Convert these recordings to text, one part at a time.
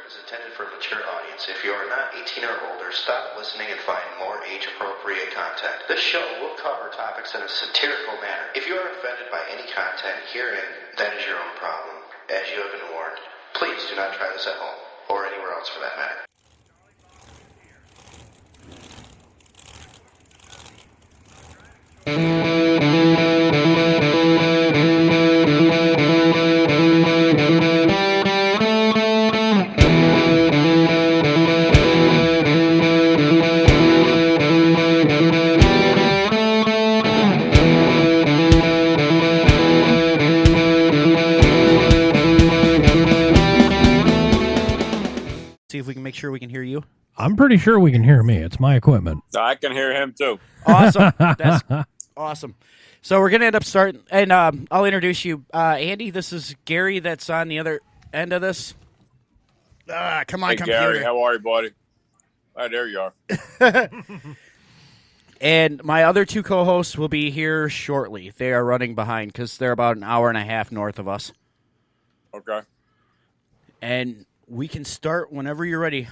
is intended for a mature audience. If you are not 18 or older, stop listening and find more age-appropriate content. This show will cover topics in a satirical manner. If you are offended by any content herein, that is your own problem. As you have been warned, please do not try this at home, or anywhere else for that matter. See if we can make sure we can hear you. I'm pretty sure we can hear me. It's my equipment. I can hear him too. Awesome. That's awesome. So we're going to end up starting, and I'll introduce you. Andy, this is Gary that's on the other end of this. Come on, Hey, computer. Gary, how are you, buddy? Oh, there you are. And my other two co-hosts will be here shortly. They are running behind because they're about an hour and a half north of us. Okay. And we can start whenever you're ready.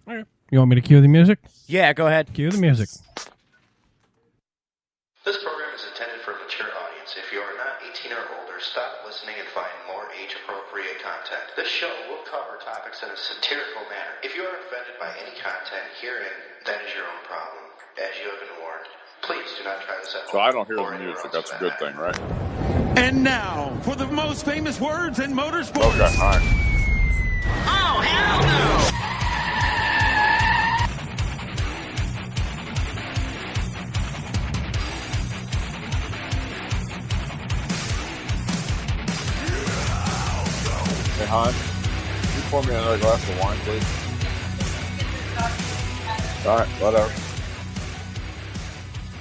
You want me to cue the music? Yeah, go ahead. Cue the music. This program is intended for a mature audience. If you are not 18 or older, stop listening and find more age-appropriate content. This show will cover topics in a satirical manner. If you are offended by any content herein, that is your own problem. As you have been warned, please do not try this at home. So I don't hear or the anywhere music. else That's for a good that thing, matter. right? And now, for the most famous words in motorsports. Okay, all right. Hey, hon, can you pour me another glass of wine, please? All right, whatever.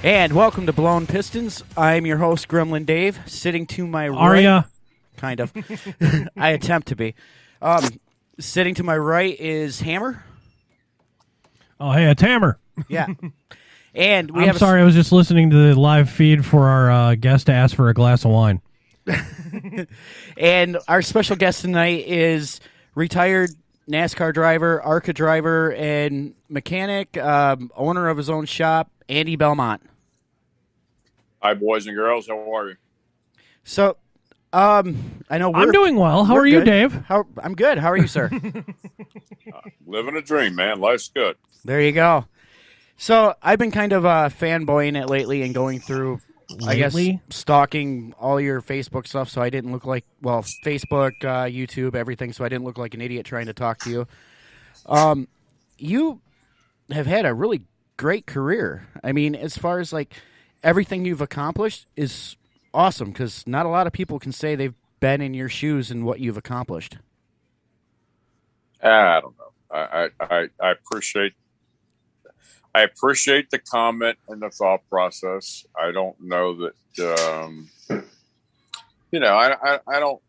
And welcome to Blown Pistons. I'm your host, Gremlin Dave. Sitting to my right... Aria. Kind of. I attempt to be. Sitting to my right is Hammer. Oh, hey, it's Hammer. Yeah. And we I'm have sorry, I was just listening to the live feed for our guest to ask for a glass of wine. And our special guest tonight is retired NASCAR driver, ARCA driver, and mechanic, owner of his own shop, Andy Belmont. Hi, boys and girls. How are you? So, I know I'm doing well. How we're are you, good. Dave? I'm good. How are you, sir? Living a dream, man. Life's good. There you go. So I've been kind of fanboying it lately and going through, I guess, Lately? stalking all your Facebook stuff so I didn't look like, well, Facebook, YouTube, everything, so I didn't look like an idiot trying to talk to you. You have had a really great career. I mean, as far as like everything you've accomplished is awesome because not a lot of people can say they've been in your shoes and what you've accomplished. I don't know. I appreciate the comment and the thought process. I don't know that, I don't,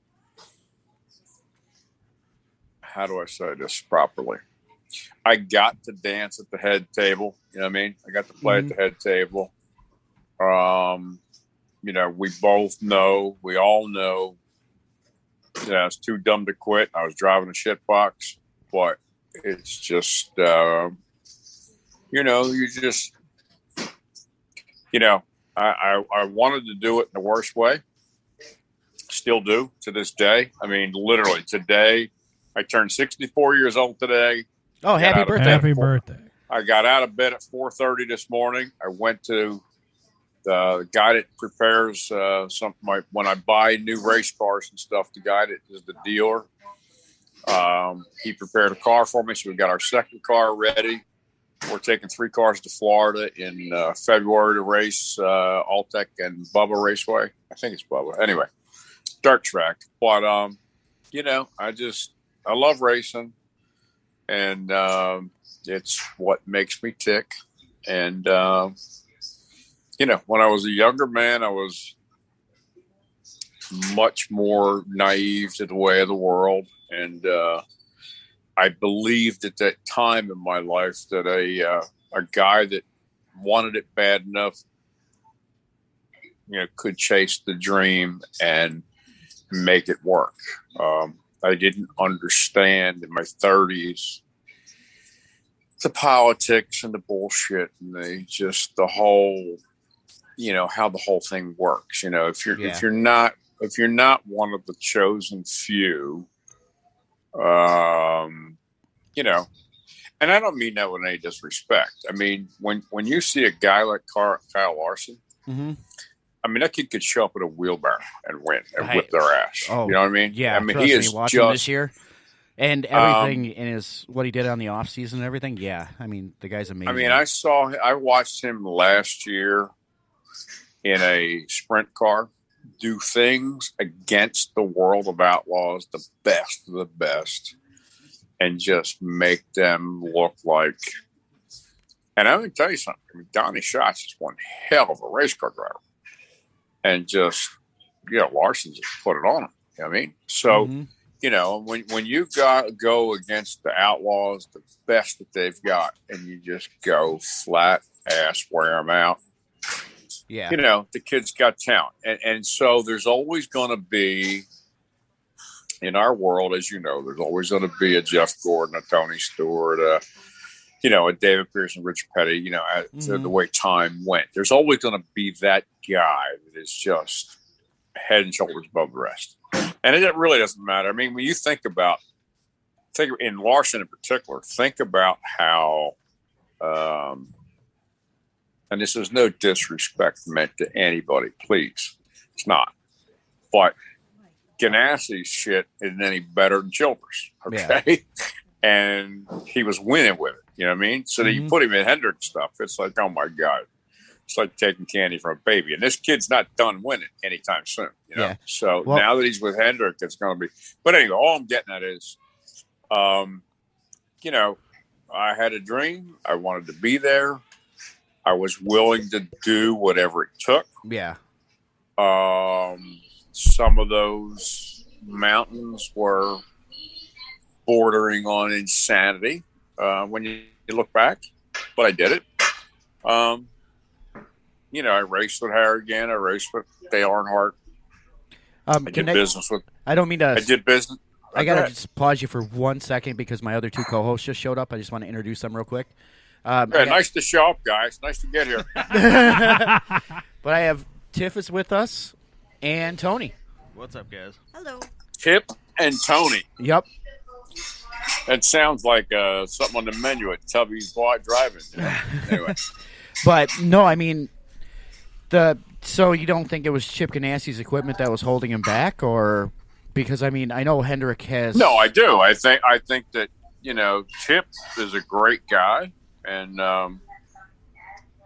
how do I say this properly? I got to dance at the head table. You know what I mean? I got to play at the head table. We all know, I was too dumb to quit. I was driving a shit box, but it's just, I wanted to do it in the worst way. Still do to this day. I mean, literally today, I turned 64 years old today. Oh, happy birthday. Happy birthday. I got out of bed at 4:30 this morning. I went to the guy that prepares when I buy new race cars and stuff. The guy that is the dealer, he prepared a car for me. So we got our second car ready. We're taking 3 cars to Florida in February to race Alltech and Bubba Raceway. I think it's Bubba. Anyway, dirt track. But I love racing, and it's what makes me tick. And when I was a younger man, I was much more naive to the way of the world. And I believed at that time in my life that a guy that wanted it bad enough, could chase the dream and make it work. I didn't understand in my 30s the politics and the bullshit and the whole, how the whole thing works. If you're not one of the chosen few, and I don't mean that with any disrespect. I mean, when you see a guy like Kyle Larson, mm-hmm. I mean, that kid could show up with a wheelbarrow and win and whip their ass. Oh, you know what I mean? Yeah. I mean, he is watching just this year and everything in what he did on the off season and everything. Yeah. I mean, the guy's amazing. I mean, I watched him last year in a sprint car do things against the world of outlaws, the best of the best, and just make them look like. And I'm going to tell you something. I mean, Donnie Schatz is one hell of a race car driver. And just, Larson just put it on him. You know what I mean? So, when you go against the outlaws, the best that they've got, and you just go flat ass wear them out. Yeah. The kid's got talent. And so there's always going to be, in our world, as you know, there's always going to be a Jeff Gordon, a Tony Stewart, a David Pearson, Richard Petty, the way time went. There's always going to be that guy that is just head and shoulders above the rest. And it really doesn't matter. I mean, when you think in Larson in particular, think about how, and this is no disrespect meant to anybody, please. It's not. But Ganassi's shit isn't any better than Childers, okay? Yeah. And he was winning with it. You know what I mean? So that you put him in Hendrick stuff, it's like, oh my God. It's like taking candy from a baby. And this kid's not done winning anytime soon. Yeah. So now that he's with Hendrick, it's going to be. But anyway, all I'm getting at is, I had a dream. I wanted to be there. I was willing to do whatever it took. Yeah. Some of those mountains were bordering on insanity. When you look back, but I did it. I raced with Harrigan. I raced with Dale Earnhardt. I did business with. I don't mean to. I did business. I gotta just pause you for 1 second because my other two co-hosts just showed up. I just want to introduce them real quick. Nice to show up, guys. Nice to get here. But I have Tiff is with us and Tony. What's up, guys? Hello. Tip and Tony. Yep. That sounds like something on the menu at Tubby's Driving. Anyway. But, no, I mean, so you don't think it was Chip Ganassi's equipment that was holding him back? Or because, I mean, I know Hendrick has... No, I do. I think that, Chip is a great guy and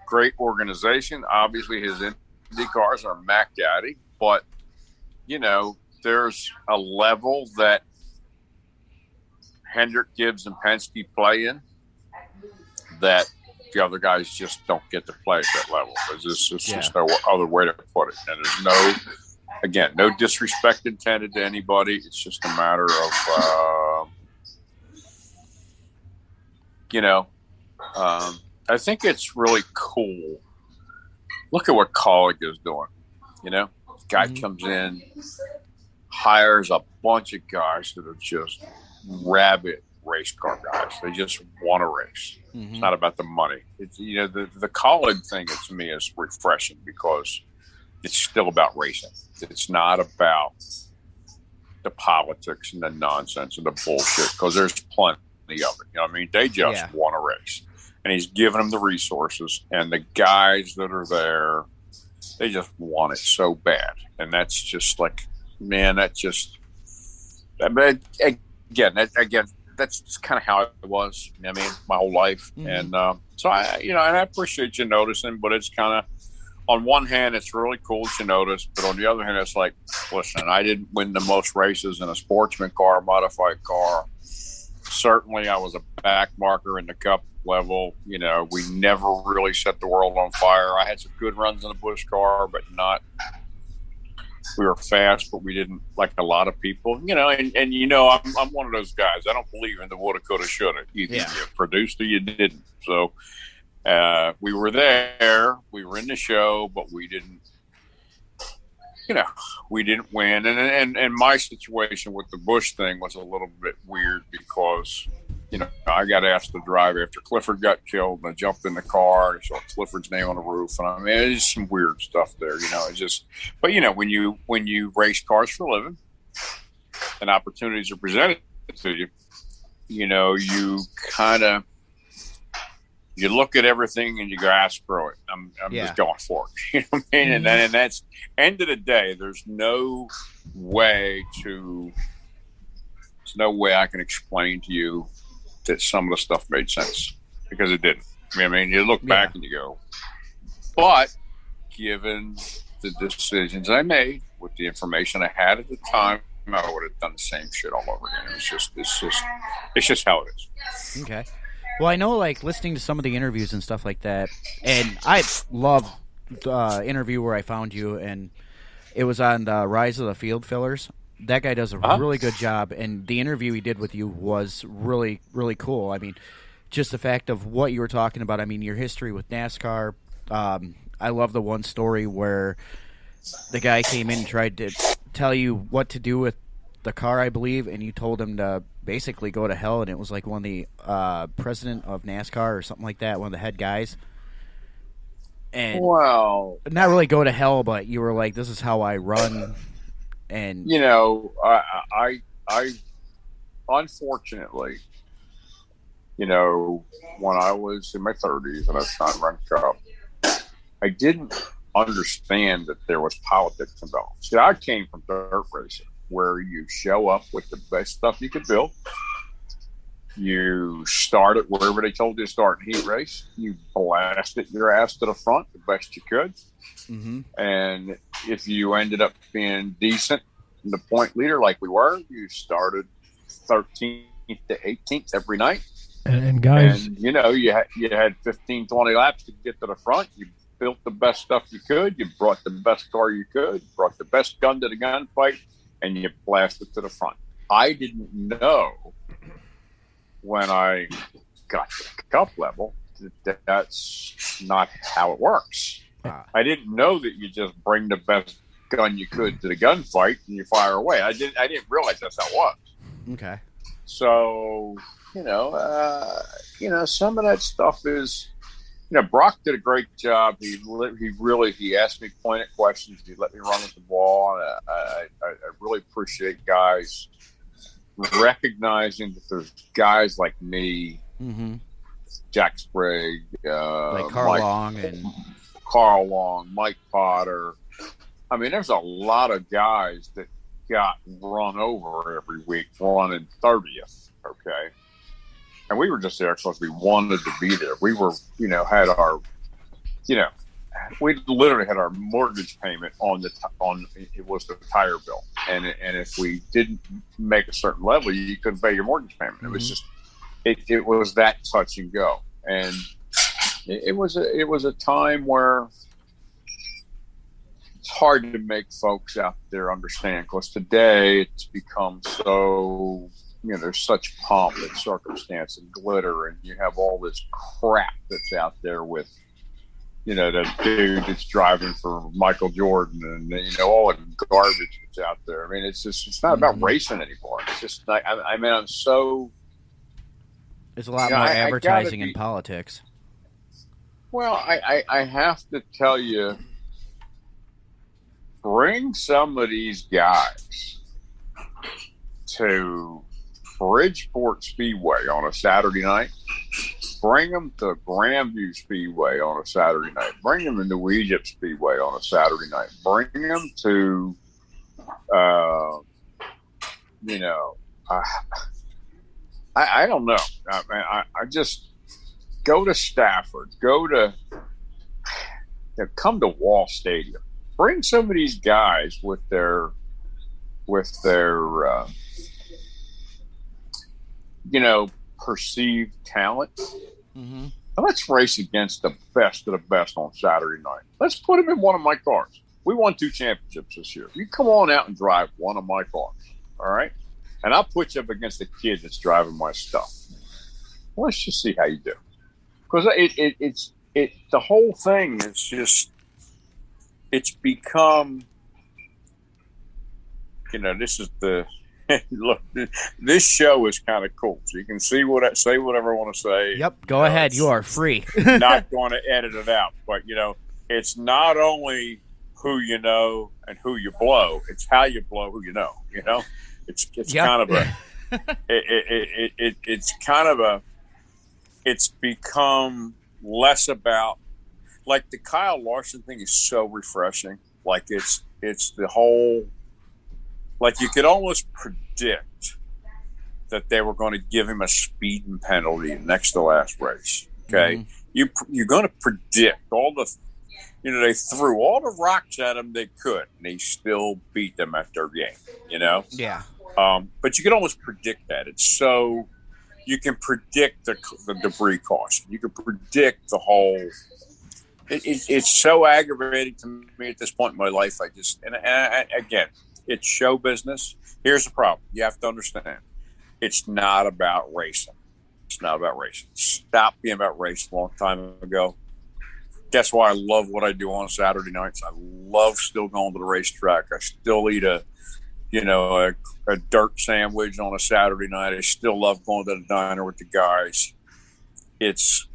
great organization. Obviously, his Indy cars are Mac Daddy. But, there's a level that Hendrick, Gibbs, and Penske play in that the other guys just don't get to play at that level. There's just no other way to put it. And there's no disrespect intended to anybody. It's just a matter of, I think it's really cool. Look at what Colleague is doing. Guy comes in, hires a bunch of guys that are just rabid race car guys. They just want to race. Mm-hmm. It's not about the money. It's the Colleague thing to me is refreshing because it's still about racing. It's not about the politics and the nonsense and the bullshit because there's plenty of it. You know what I mean? They just want to race. And he's giving them the resources and the guys that are there, they just want it so bad. And that's just like, man, that's just, again, that's just kind of how it was. I mean, my whole life. Mm-hmm. And so and I appreciate you noticing, but it's kind of, on one hand, it's really cool that you notice, but on the other hand, it's like, listen, I didn't win the most races in a sportsman car, modified car. Certainly, I was a back marker in the Cup level. We never really set the world on fire. I had some good runs in a Busch car, but not. We were fast, but we didn't, like a lot of people. I'm one of those guys. I don't believe in the woulda, coulda, shoulda. Either you produced or you didn't. So we were there. We were in the show, but we didn't we didn't win. And my situation with the Bush thing was a little bit weird because, I got asked to drive after Clifford got killed, and I jumped in the car and saw Clifford's name on the roof. And I mean, it's some weird stuff there, but when you race cars for a living and opportunities are presented to you, you kind of, you look at everything and you go, screw it. I'm just going for it. You know what I mean? And that's end of the day. There's no way I can explain to you that some of the stuff made sense, because it didn't. I mean, you look back and you go, but given the decisions I made with the information I had at the time, I would have done the same shit all over again. It's just how it is. Okay. Well, I know, like, listening to some of the interviews and stuff like that, and I love the interview where I found you, and it was on the Rise of the Field Fillers. That guy does a really good job, and the interview he did with you was really, really cool. I mean, just the fact of what you were talking about. I mean, your history with NASCAR. I love the one story where the guy came in and tried to tell you what to do with the car, I believe, and you told him to basically go to hell, and it was like one of the president of NASCAR or something like that, one of the head guys. And not really go to hell, but you were like, this is how I run. And I unfortunately, when I was in my 30s and I was trying to run Cup, I didn't understand that there was politics involved. See, I came from dirt racing, where you show up with the best stuff you could build. You start it wherever they told you to start in heat race. You blasted your ass to the front the best you could. Mm-hmm. And if you ended up being decent in the point leader like we were, you started 13th to 18th every night. And guys, and, you had 15, 20 laps to get to the front. You built the best stuff you could. You brought the best car you could, brought the best gun to the gunfight, and you blasted to the front. I didn't know when I got to the Cup level that that's not how it works. I didn't know that you just bring the best gun you could to the gunfight and you fire away. I didn't realize that's how it was. Okay. So, some of that stuff is, Brock did a great job. He asked me pointed questions. He let me run with the ball. And I really appreciate guys recognizing that there's guys like me, Jack Sprague, like Carl Long, Mike Potter. I mean, there's a lot of guys that got run over every week, running 30th. Okay. And we were just there because we wanted to be there. We were, had our, we literally had our mortgage payment on it was the tire bill. And if we didn't make a certain level, you couldn't pay your mortgage payment. It was just, it was that touch and go. And it was a time where it's hard to make folks out there understand, because today it's become so, there's such pomp and circumstance and glitter, and you have all this crap that's out there with, the dude that's driving for Michael Jordan and, all the garbage that's out there. I mean, it's not about racing anymore. It's just like, I'm so. There's a lot more advertising in politics. Well, I have to tell you, bring some of these guys to Bridgeport Speedway on a Saturday night. Bring them to Grandview Speedway on a Saturday night. Bring them to New Egypt Speedway on a Saturday night. Bring them to, I don't know. I just go to Stafford. Come to Wall Stadium. Bring some of these guys with their perceived talent. Mm-hmm. Let's race against the best of the best on Saturday night. Let's put them in one of my cars. We won 2 championships this year. You come on out and drive one of my cars, all right? And I'll put you up against the kid that's driving my stuff. Let's just see how you do. Because the whole thing is just, it's become this is the look. This show is kind of cool, so you can say whatever I want to say. Yep, go ahead. You are free. Not going to edit it out, but it's not only who you know and who you blow; it's how you blow who you know. It's kind of a it's kind of a it's become less about, like, the Kyle Larson thing is so refreshing. Like it's the whole, like, you could almost predict that they were going to give him a speeding penalty next to last race. Okay. Mm-hmm. You're going to predict all the, they threw all the rocks at him they could, and he still beat them at their game, Yeah. But you can almost predict that. It's so, you can predict the debris caution. You can predict the whole, it's so aggravating to me at this point in my life. And again, it's show business. Here's the problem. You have to understand. It's not about racing. It's not about racing. It stopped being about racing a long time ago. That's why I love what I do on Saturday nights. I love still going to the racetrack. I still eat a dirt sandwich on a Saturday night. I still love going to the diner with the guys. It's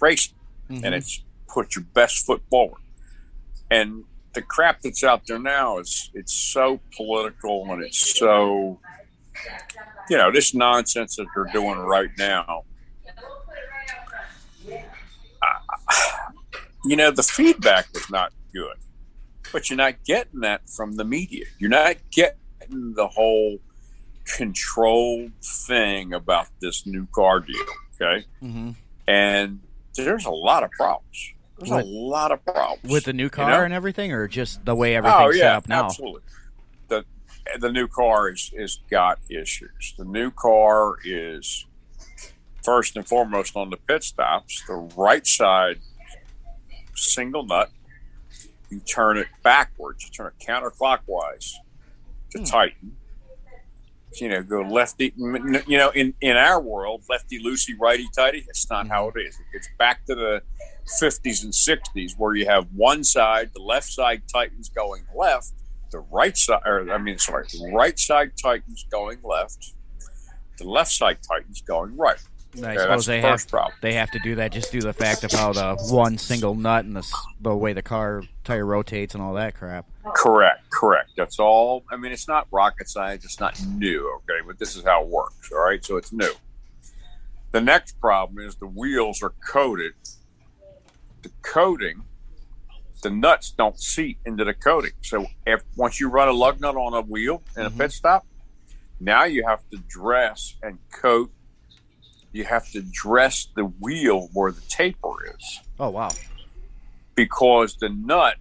racing. Mm-hmm. And it's put your best foot forward. And the crap that's out there now it's so political, and it's so, this nonsense that they're doing right now. The feedback is not good, but you're not getting that from the media. You're not getting the whole controlled thing about this new car deal. Okay. Mm-hmm. And there's a lot of problems. There's a lot of problems with the new car and everything, or just the way everything's set up now. Absolutely. The new car is got issues. The new car is, first and foremost, on the pit stops, the right side single nut. You turn it backwards. You turn it counterclockwise to tighten. Go lefty. In our world, lefty loosey, righty tighty. It's not how it is. It's back to the 50s and 60s, where you have one side, the left side tightens going left, the right side tightens going left, the left side tightens going right. I suppose they have to do that just due to the fact of how the one single nut and the way the car tire rotates and all that crap. Correct. That's all. I mean, it's not rocket science. It's not new, okay? But this is how it works, all right? So it's new. The next problem is the wheels are coated. The coating, the nuts don't seat into the coating. So once you run a lug nut on a wheel in a pit stop, now you have to dress and coat. You have to dress the wheel where the taper is. Oh, wow. Because the nut,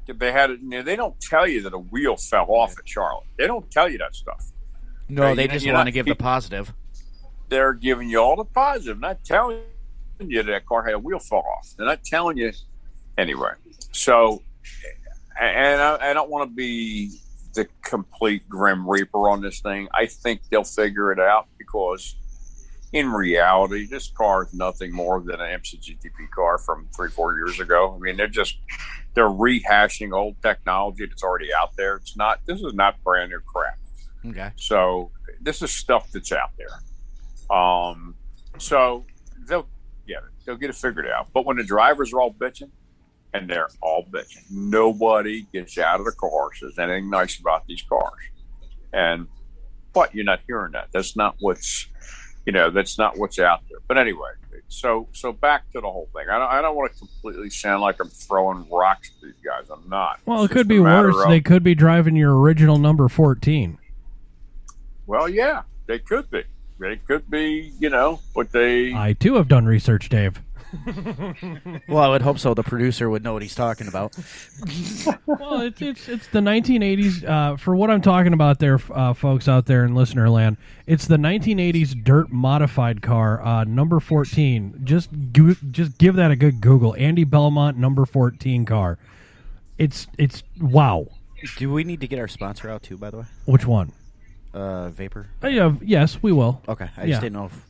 they don't tell you that a wheel fell off at Charlotte. They don't tell you that stuff. No, they just want to give the positive. They're giving you all the positive, not telling you that car had a wheel fall off. They're not telling you. Anyway, so, and I don't want to be the complete Grim Reaper on this thing. I think they'll figure it out, because in reality, this car is nothing more than an MCGTP car from 3-4 years ago. I mean, they're rehashing old technology that's already out there. This is not brand new crap. Okay. So this is stuff that's out there. So they'll get it. They'll get it figured out. But when the drivers are all bitching, and they're all bitching, nobody gets out of the car, says anything nice about these cars. But you're not hearing that. That's not what's out there. But anyway, so back to the whole thing. I don't want to completely sound like I'm throwing rocks at these guys. I'm not. Well, it could be worse. They could be driving your original number 14. Well, yeah, they could be. They could be, but they... I, too, have done research, Dave. Well, I would hope so. The producer would know what he's talking about. Well, it's the 1980s. For what I'm talking about there, folks out there in listener land, it's the 1980s dirt modified car, number 14. Just give that a good Google. Andy Belmont, number 14 car. It's wow. Do we need to get our sponsor out, too, by the way? Which one? Vapor? Yes, we will. Okay, I just didn't know if...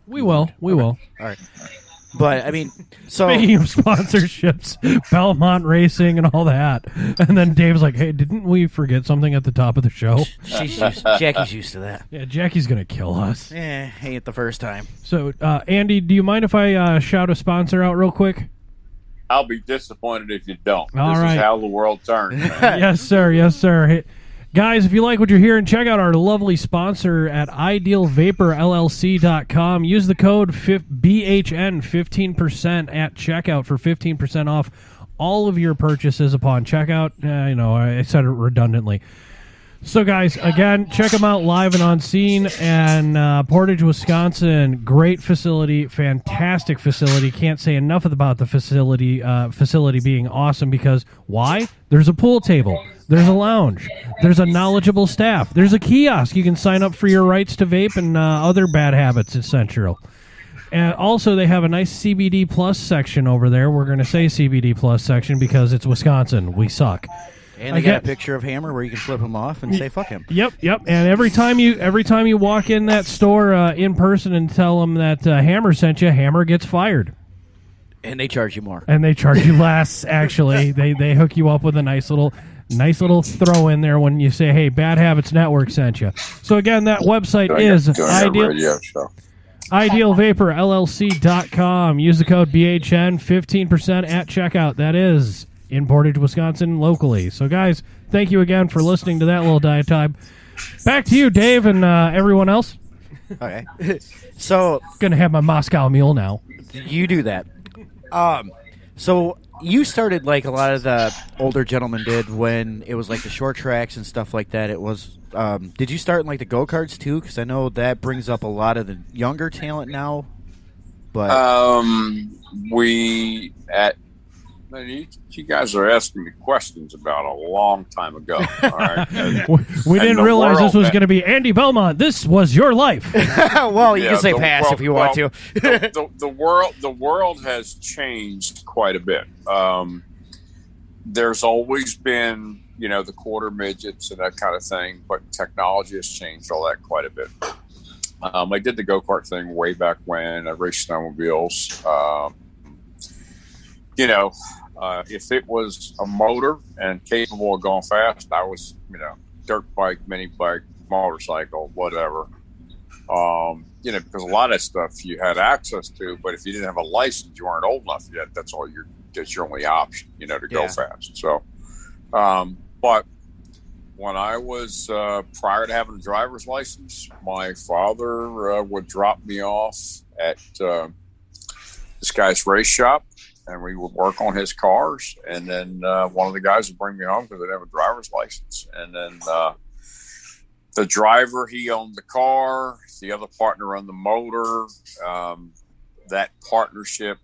We will. All right. But I mean, so Speaking of sponsorships, Belmont Racing and all that, and then Dave's like, "Hey, didn't we forget something at the top of the show?" Jackie's used to that. Yeah, Jackie's gonna kill us. Ain't the first time. So, Andy, do you mind if I shout a sponsor out real quick? I'll be disappointed if you don't. All this right. is how the world turns. Man. Yes, sir. Yes, sir. Hey, guys, if you like what you're hearing, check out our lovely sponsor at idealvaporllc.com. Use the code BHN 15% at checkout for 15% off all of your purchases upon checkout. I said it redundantly. So, guys, again, check them out live and on scene. And Portage, Wisconsin, great facility, fantastic facility. Can't say enough about the facility being awesome because why? There's a pool table. There's a lounge. There's a knowledgeable staff. There's a kiosk. You can sign up for your rights to vape and other bad habits, essential. And also, they have a nice CBD Plus section over there. We're going to say CBD Plus section because it's Wisconsin. We suck. And they got a picture of Hammer where you can flip him off and say "fuck him." Yep. And every time you walk in that store in person and tell them that Hammer sent you, Hammer gets fired. And they charge you more. And they charge you less. Actually, they hook you up with a nice little throw in there when you say, "Hey, Bad Habits Network sent you." So again, that website is idealvaporllc.com. Use the code BHN 15% at checkout. That is in Portage, Wisconsin, locally. So, guys, thank you again for listening to that little diatribe. Back to you, Dave, and everyone else. Okay. So, going to have my Moscow Mule now. You do that. So, you started like a lot of the older gentlemen did when it was like the short tracks and stuff like that. It was, did you start in like the go-karts too? Because I know that brings up a lot of the younger talent now. But you guys are asking me questions about a long time ago. All right? we didn't realize this was going to be Andy Belmont. This was your life. Well, you can say pass if you want to. the world has changed quite a bit. There's always been, the quarter midgets and that kind of thing, but technology has changed all that quite a bit. I did the go-kart thing way back when. I raced snowmobiles. If it was a motor and capable of going fast, I was, dirt bike, mini bike, motorcycle, whatever. Because a lot of that stuff you had access to, but if you didn't have a license, you weren't old enough yet. That's your only option, to go fast. So, but when I was prior to having a driver's license, my father would drop me off at this guy's race shop. And we would work on his cars, and then one of the guys would bring me home because I didn't have a driver's license. And then the driver, he owned the car, the other partner owned the motor. That partnership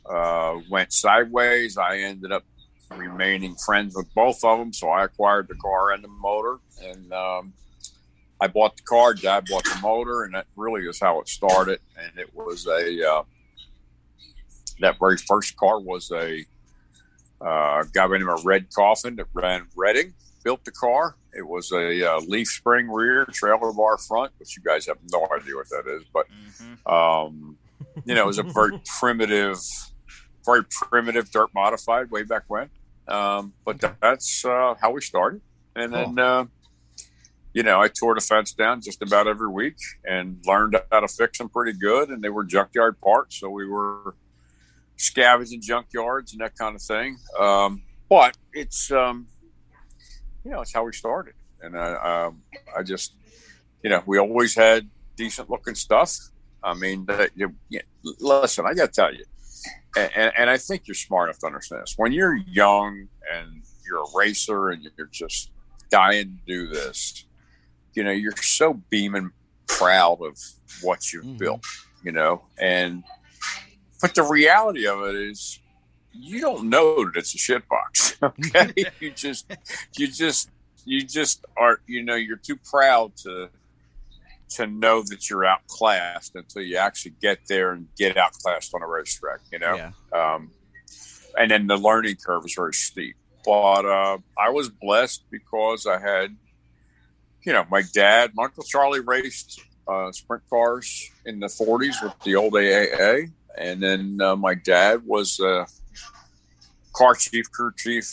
went sideways. I ended up remaining friends with both of them, so I acquired the car and the motor. And I bought the car, Dad bought the motor, and that really is how it started. And it was that very first car was a guy by the name of Red Coffin that ran Reading, built the car. It was a leaf spring rear, trailer bar front, which you guys have no idea what that is. But, it was a very primitive dirt modified way back when. But that's how we started. And then, I tore the fence down just about every week and learned how to fix them pretty good. And they were junkyard parts, so we were scavenging junkyards and that kind of thing. But it's, it's how we started. And I just, we always had decent looking stuff. I mean, listen, I got to tell you, and I think you're smart enough to understand this. When you're young and you're a racer and you're just dying to do this, you're so beaming proud of what you've built, but the reality of it is you don't know that it's a shit box. Okay. you just are, you're too proud to know that you're outclassed until you actually get there and get outclassed on a racetrack, Yeah. And then the learning curve is very steep. But I was blessed because I had, my dad, my Uncle Charlie raced sprint cars in the 40s with the old AAA. And then my dad was car chief, crew chief,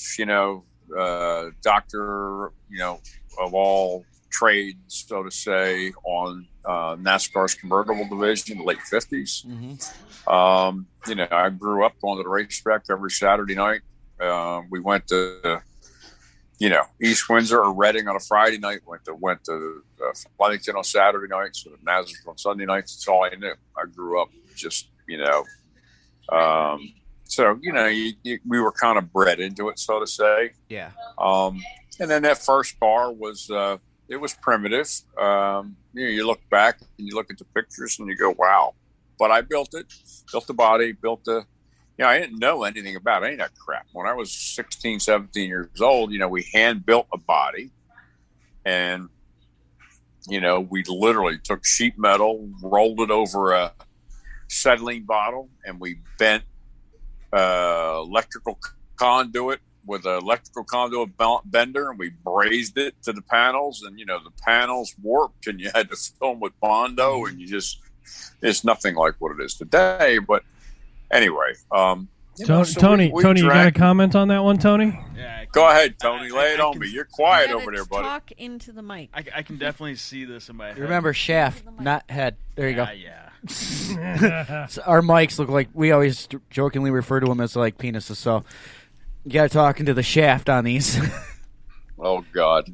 doctor, of all trades, so to say, on NASCAR's convertible division in the late 50s. I grew up going to the racetrack every Saturday night. We went to, East Windsor or Reading on a Friday night, went to Flemington on Saturday nights, and Nazareth on Sunday nights. That's all I knew. I grew up just, so, we were kind of bred into it, so to say. Yeah. And then that first car was, it was primitive. You look back and you look at the pictures and you go, wow. But I built the body, I didn't know anything about any of that crap. When I was 16, 17 years old, we hand built a body, and, we literally took sheet metal, rolled it over a acetylene bottle, and we bent electrical conduit with an electrical conduit bender, and we brazed it to the panels, and the panels warped, and you had to fill them with Bondo, and it's nothing like what it is today. But anyway, Tony, you got a comment on that one, Tony? Yeah, go ahead, Tony. Lay it on me. You're quiet over there, buddy. Talk into the mic. I can definitely see this in my head. Remember, shaft, not head. There you go. Yeah. So our mics look like, we always jokingly refer to them as like penises, so you got to talk into the shaft on these. Oh, God.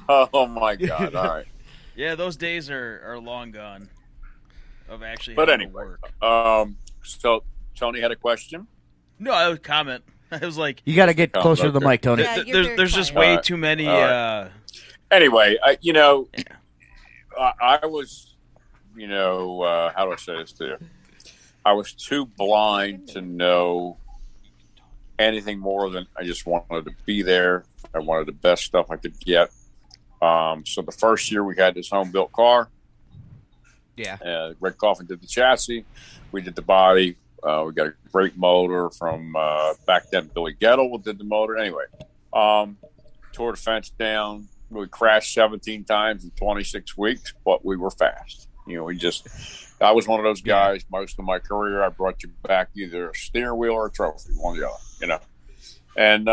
Oh, my God. All right. Yeah, those days are long gone of actually but having anyway, to work. So Tony had a question? No, I would comment. I was like, you got to get closer to the mic, Tony. Yeah, there's just way too many. Anyway, I was, how do I say this to you? I was too blind to know anything more than I just wanted to be there. I wanted the best stuff I could get. So the first year we had this home built car. Yeah. Red Coffin did the chassis. We did the body. We got a great motor from back then. Billy Gettle did the motor. Anyway, tore the fence down. We crashed 17 times in 26 weeks, but we were fast. I was one of those guys. Most of my career, I brought you back either a steering wheel or a trophy, one or the other. And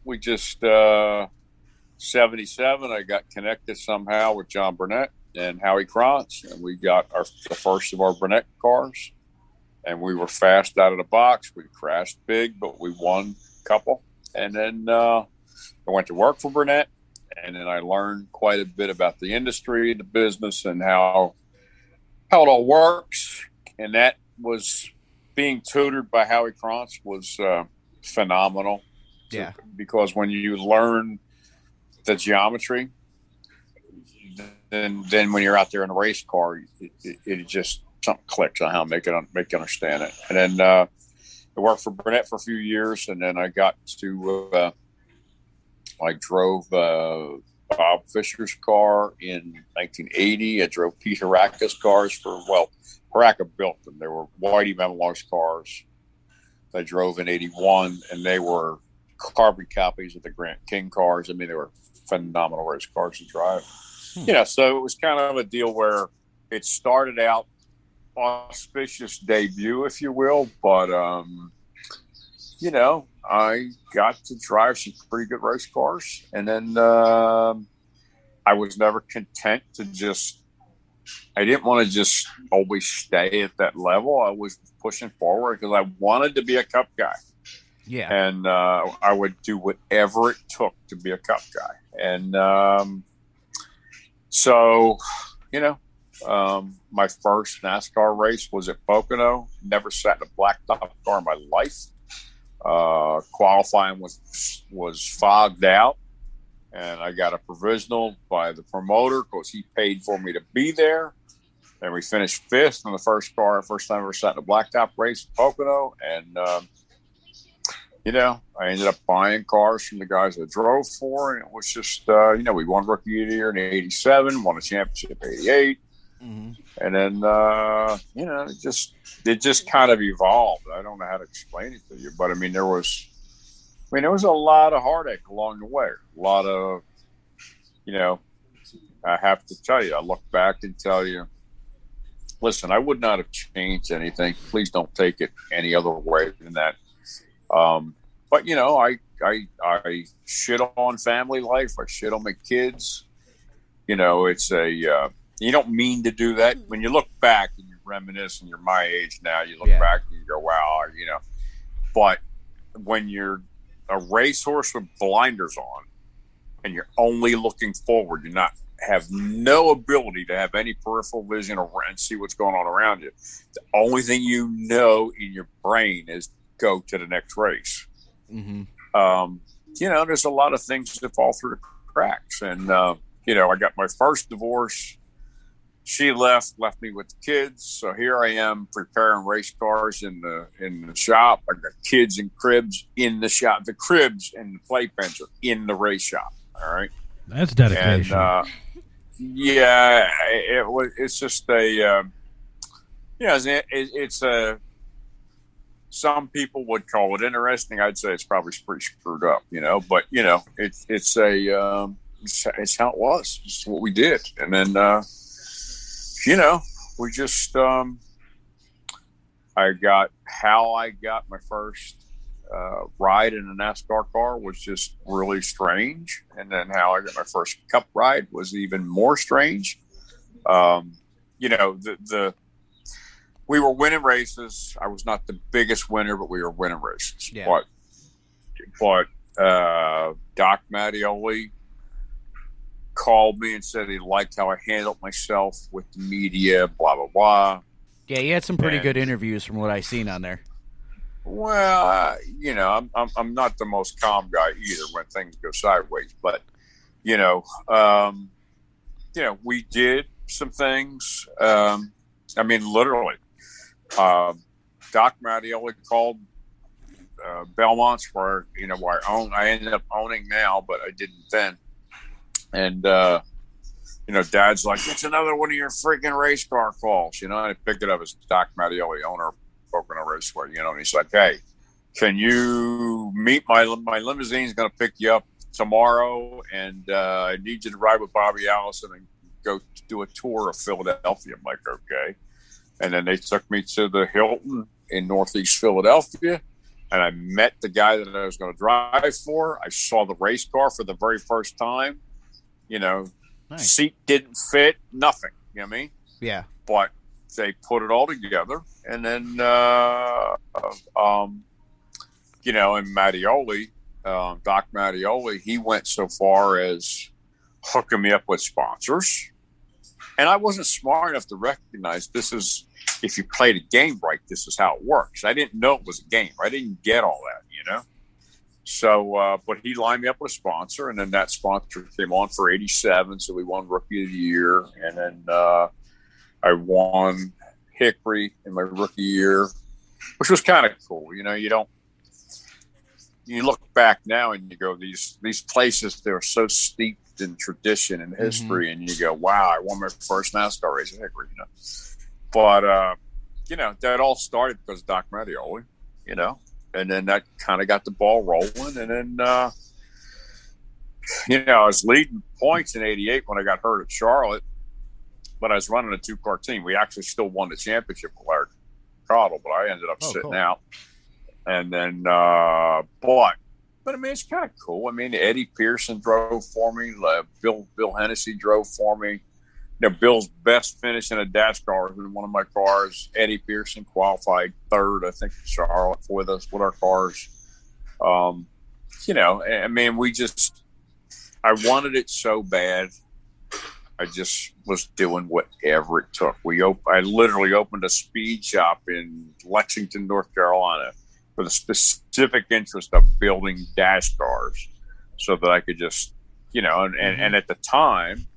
we just 77. I got connected somehow with John Burnett and Howie Krantz, and we got the first of our Burnett cars, and we were fast out of the box. We crashed big, but we won a couple. And then I went to work for Burnett, and then I learned quite a bit about the industry, the business, and how it all works. And that was being tutored by Howie Krantz was phenomenal. Yeah. Because when you learn the geometry, then when you're out there in a race car, it just something clicks on how to make you understand it. And then I worked for Burnett for a few years, and then I got to I drove Bob Fisher's car in 1980. I drove Pete Haraka's cars Haraka built them. They were Whitey Memlong's cars. I drove in 81, and they were carbon copies of the Grant King cars. I mean, they were phenomenal race cars to drive. So it was kind of a deal where it started out auspicious debut, if you will, but I got to drive some pretty good race cars, and then I was never content to I didn't want to just always stay at that level. I was pushing forward because I wanted to be a Cup guy. Yeah. And I would do whatever it took to be a Cup guy. And my first NASCAR race was at Pocono. Never sat in a blacktop car in my life. Qualifying was fogged out, and I got a provisional by the promoter because he paid for me to be there. And we finished fifth in the first car. First time I ever sat in a blacktop race at Pocono. And I ended up buying cars from the guys I drove for, and it was just we won Rookie of the Year in '87, won a championship in '88. Mm-hmm. And then, it just kind of evolved. I don't know how to explain it to you, but there was a lot of heartache along the way. A lot of, I have to tell you, I look back and tell you, listen, I would not have changed anything. Please don't take it any other way than that. But you know, I shit on family life. I shit on my kids. You know, it's you don't mean to do that. When you look back and you reminisce, and you're my age now, you look back and you go, wow, you know. But when you're a racehorse with blinders on and you're only looking forward, have no ability to have any peripheral vision and see what's going on around you. The only thing you know in your brain is go to the next race. Mm-hmm. You know, there's a lot of things that fall through the cracks. And, you know, I got my first divorce. She left me with the kids. So here I am preparing race cars in the shop. I got kids in cribs in the shop. The cribs and the playpens are in the race shop. All right. That's dedication. And, yeah, it's just it's a, some people would call it interesting. I'd say it's probably pretty screwed up, you know, but you know, it's how it was. It's what we did. And then, you know, we just, I got my first ride in a NASCAR car was just really strange. And then how I got my first cup ride was even more strange. You know, we were winning races. I was not the biggest winner, but we were winning races. Yeah. But Doc Mattioli called me and said he liked how I handled myself with the media, blah, blah, blah. Yeah, you had some pretty good interviews from what I seen on there. Well, you know, I'm not the most calm guy either when things go sideways, but you know, we did some things. I mean, literally, Doc Mattioli called Belmont's, where you know I ended up owning now, but I didn't then. And you know, Dad's like, it's another one of your freaking race car calls, you know. And I picked it up as Doc Mattioli, owner of Pocono Raceway, you know. And he's like, hey, can you meet my limousine's going to pick you up tomorrow, and I need you to ride with Bobby Allison and go do a tour of Philadelphia. I'm like, okay. And then they took me to the Hilton in Northeast Philadelphia, and I met the guy that I was going to drive for. I saw the race car for the very first time. You know, nice. Seat didn't fit, nothing. You know what I mean? Yeah. But they put it all together, and then you know, and Mattioli, Doc Mattioli, he went so far as hooking me up with sponsors. And I wasn't smart enough to recognize this is, if you play the game right, this is how it works. I didn't know it was a game. I didn't get all that, you know? So, but he lined me up with a sponsor, and then that sponsor came on for 87. So we won Rookie of the Year. And then I won Hickory in my rookie year, which was kind of cool. You know, you look back now and you go, these places, they're so steeped in tradition and history, and you go, wow, I won my first NASCAR race at Hickory, you know. But, you know, that all started because of Doc Mattioli, you know, and then that kind of got the ball rolling. And then, you know, I was leading points in 88 when I got hurt at Charlotte, but I was running a 2-car team. We actually still won the championship with Larry Cottle, but I ended up sitting out. And then, but I mean, it's kind of cool. I mean, Eddie Pearson drove for me. Bill Hennessy drove for me. You know, Bill's best finish in a dash car was in one of my cars. Eddie Pearson qualified third, I think, in Charlotte with us, with our cars. You know, I mean, I wanted it so bad. I just was doing whatever it took. I literally opened a speed shop in Lexington, North Carolina, for the specific interest of building dash cars, so that I could just, you know, and at the time,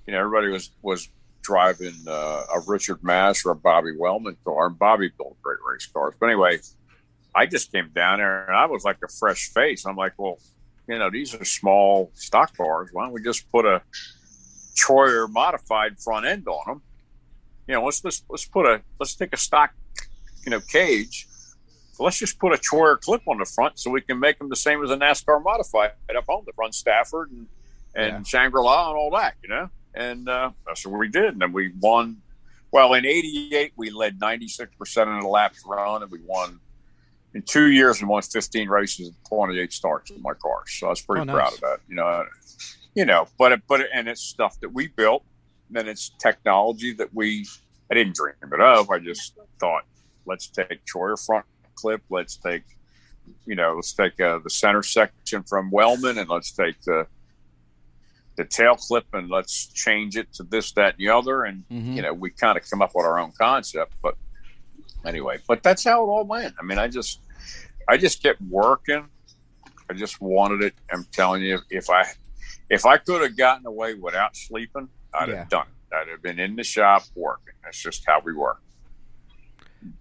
you know, everybody was driving a Richard Mass or a Bobby Wellman car, and Bobby built great race cars. But anyway, I just came down there and I was like a fresh face. I'm like, well, you know, these are small stock cars. Why don't we just put a Troyer modified front end on them? You know, let's take a stock, you know, cage. So let's just put a Troyer clip on the front so we can make them the same as a NASCAR modified up home that runs Stafford and Shangri-La and all that, you know. And that's what we did. And then we won Well, in '88, we led 96% of the laps run, and we won in 2 years and won 15 races and 28 starts with my cars. So I was pretty proud of that. And it's stuff that we built. And it's technology that I didn't dream it up. I just thought, let's take Troyer front clip. Let's take the center section from Wellman, and let's take the tail clip and let's change it to this, that, and the other. And, we kind of come up with our own concept. But anyway, that's how it all went. I mean, I just kept working. I just wanted it. I'm telling you, if I could have gotten away without sleeping, I'd have done it. I'd have been in the shop working. That's just how we work.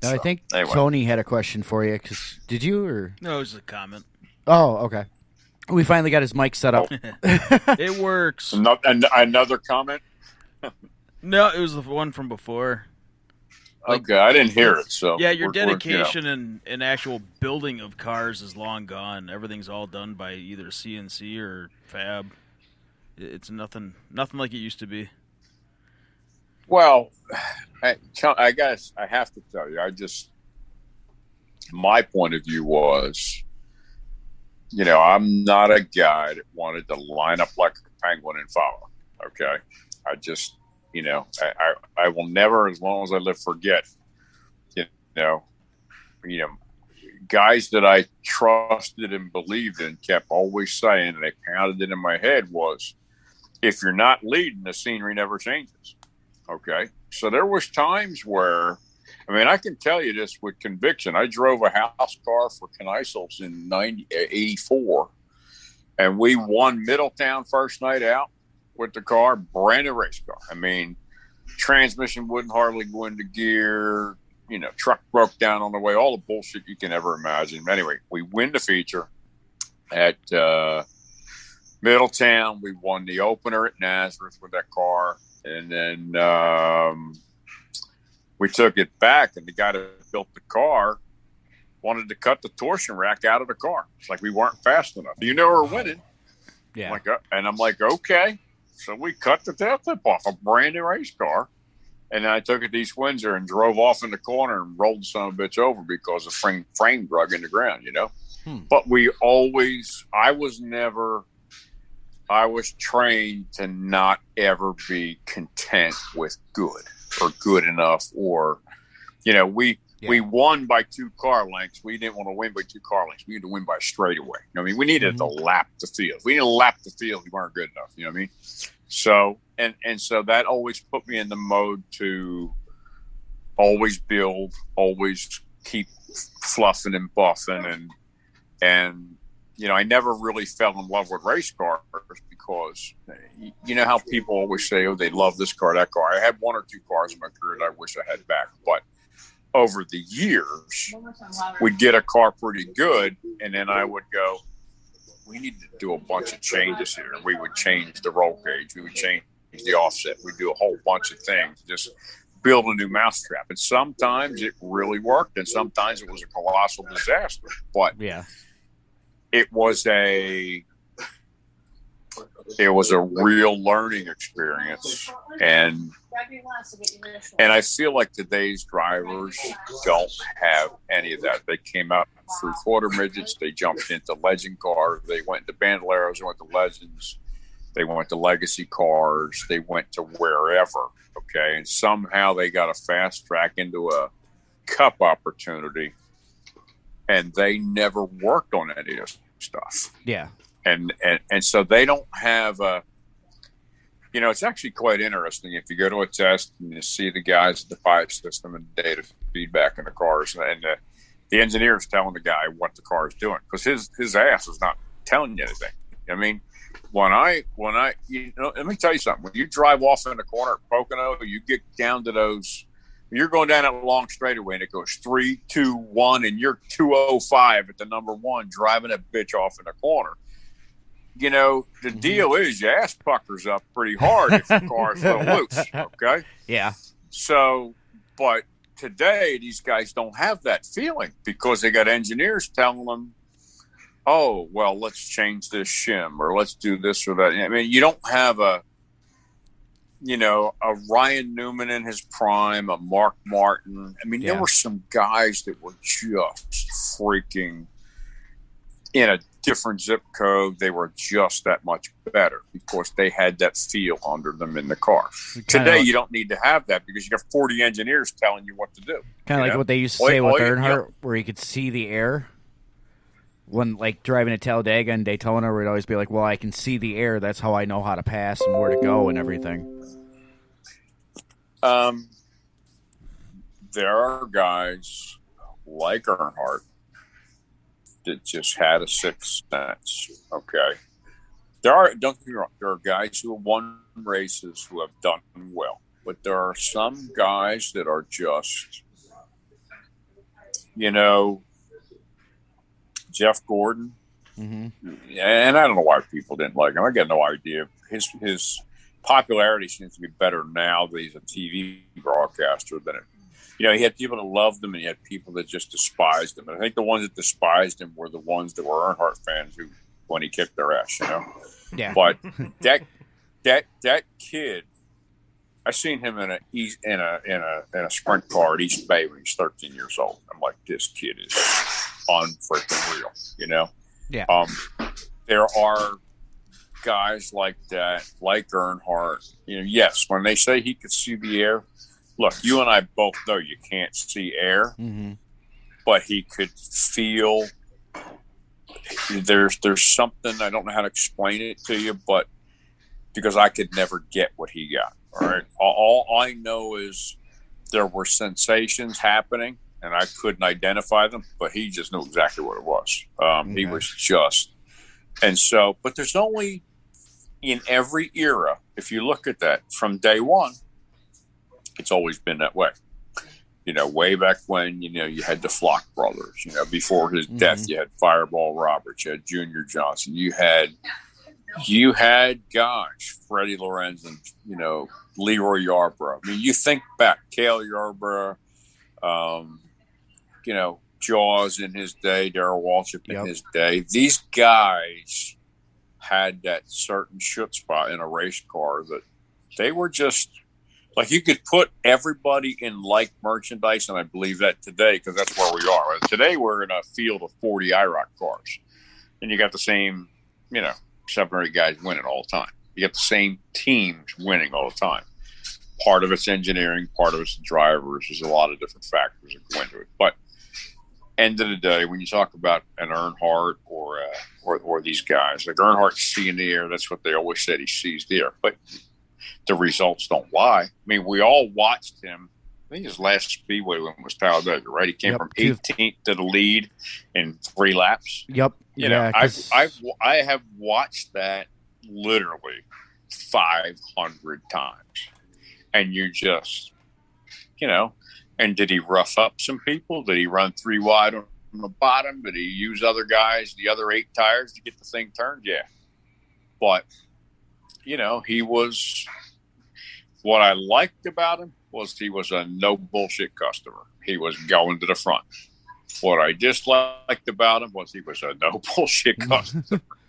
Now, I think Tony had a question for you. Did you? Or? No, it was a comment. Oh, okay. We finally got his mic set up. It works. Another comment? No, it was the one from before. Okay, I didn't hear it. So yeah, your dedication and actual building of cars is long gone. Everything's all done by either CNC or Fab. It's nothing like it used to be. Well, I have to tell you, my point of view was, I'm not a guy that wanted to line up like a penguin and follow. Okay. I just, I will never, as long as I live, forget, guys that I trusted and believed in kept always saying, and they pounded it in my head, was, if you're not leading, the scenery never changes. Okay. So there was times where, I can tell you this with conviction. I drove a house car for Kneisels in 84, and we won Middletown first night out with the car, brand new race car. Transmission wouldn't hardly go into gear. Truck broke down on the way, all the bullshit you can ever imagine. Anyway, we win the feature at Middletown. We won the opener at Nazareth with that car. And then we took it back, and the guy that built the car wanted to cut the torsion rack out of the car. It's like we weren't fast enough. We're winning. Yeah. I'm like, okay. So we cut the tail clip off a brand new race car. And then I took it to East Windsor and drove off in the corner and rolled the son of a bitch over because the frame drug in the ground, But I was trained to not ever be content with good or good enough, or, we won by 2 car lengths. We didn't want to win by 2 car lengths. We needed to win by straightaway. We needed to lap the field. If we didn't lap the field, we weren't good enough. You know what I mean? So, and so that always put me in the mode to always build, always keep fluffing and buffing. And I never really fell in love with race cars because how people always say, oh, they love this car, that car. I had 1 or 2 cars in my career that I wish I had back. But over the years, we'd get a car pretty good, and then I would go, we need to do a bunch of changes here. We would change the roll cage. We would change the offset. We'd do a whole bunch of things, just build a new mousetrap. And sometimes it really worked, and sometimes it was a colossal disaster. But it was a real learning experience, and I feel like today's drivers don't have any of that. They came out through quarter midgets, they jumped into legend cars, they went to Bandoleros, they went to legends, they went to legacy cars, they went to wherever. Okay, and somehow they got a fast track into a cup opportunity, and they never worked on any of this stuff. Yeah. And so they don't have a, it's actually quite interesting if you go to a test and you see the guys at the pipe system and data feedback in the cars, and the engineer's telling the guy what the car is doing, because his ass is not telling you anything. Let me tell you something. When you drive off in the corner at Pocono, you get down to those, you're going down that long straightaway and it goes 3, 2, 1, and you're 205 at the number 1 driving that bitch off in the corner. The deal is your ass puckers up pretty hard if the car's a little loose. Okay. Yeah. So, but today these guys don't have that feeling because they got engineers telling them, oh, well, let's change this shim or let's do this or that. You don't have a Ryan Newman in his prime, a Mark Martin. I mean, there were some guys that were just freaking in a different zip code. They were just that much better because they had that feel under them in the car. Today, you don't need to have that because you got 40 engineers telling you what to do. Kind of like what they used to say with Earnhardt, where you could see the air. When, like, driving to Talladega and Daytona, where it'd always be like, well, I can see the air. That's how I know how to pass and where to go and everything. There are guys like Earnhardt that just had a sixth sense, okay? Don't get me wrong, there are guys who have won races who have done well. But there are some guys that are just, Jeff Gordon, and I don't know why people didn't like him. I got no idea. His popularity seems to be better now that he's a TV broadcaster than it. He had people that loved him, and he had people that just despised him. And I think the ones that despised him were the ones that were Earnhardt fans when he kicked their ass. Yeah. But that kid, I seen him in a sprint car at East Bay when he's 13 years old. I'm like, this kid is unfreaking real, Yeah. There are guys like that, like Earnhardt. Yes, when they say he could see the air, look, you and I both know you can't see air, but he could feel. There's something, I don't know how to explain it to you, but because I could never get what he got. All right, all I know is there were sensations happening, and I couldn't identify them, but he just knew exactly what it was. He was just, and so, but there's only, in every era, if you look at that from day one, it's always been that way. Way back when, you had the Flock brothers, before his death, you had Fireball Roberts, you had Junior Johnson, you had guys, Freddie Lorenz and, Leroy Yarborough. I mean, you think back, Cale Yarborough, Jaws in his day, Darrell Waltrip in his day. These guys had that certain shoot spot in a race car that they were just like, you could put everybody in like merchandise, and I believe that today because that's where we are. Today we're in a field of 40 IROC cars, and you got the same, 7 or 8 guys winning all the time. You got the same teams winning all the time. Part of it's engineering, part of it's the drivers. There's a lot of different factors that go into it. But end of the day, when you talk about an Earnhardt or these guys, like Earnhardt seeing the air, that's what they always said, he sees the air. But the results don't lie. I mean, we all watched him. I think his last Speedway win was Talladega, right? He came from 18th to the lead in 3 laps. Yep. I have watched that literally 500 times. And you just, and did he rough up some people? Did he run 3 wide on the bottom? Did he use other guys, the other 8 tires to get the thing turned? Yeah. But, he was, what I liked about him was he was a no bullshit customer. He was going to the front. What I disliked about him was he was a no bullshit customer.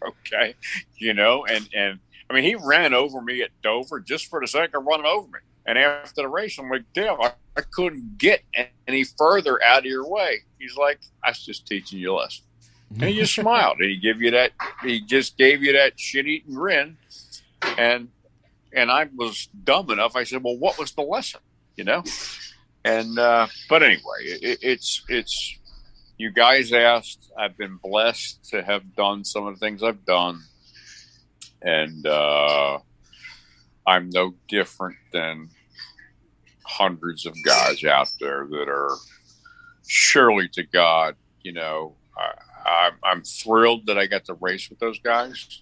Okay. And I mean, he ran over me at Dover just for the sake of running over me. And after the race, I'm like, damn, I couldn't get any further out of your way. He's like, I was just teaching you a lesson. And he just smiled. And he just gave you that shit-eating grin. And I was dumb enough. I said, well, what was the lesson? And, but anyway, it's, you guys asked, I've been blessed to have done some of the things I've done. And, I'm no different than hundreds of guys out there that are surely to God, I'm thrilled that I got to race with those guys,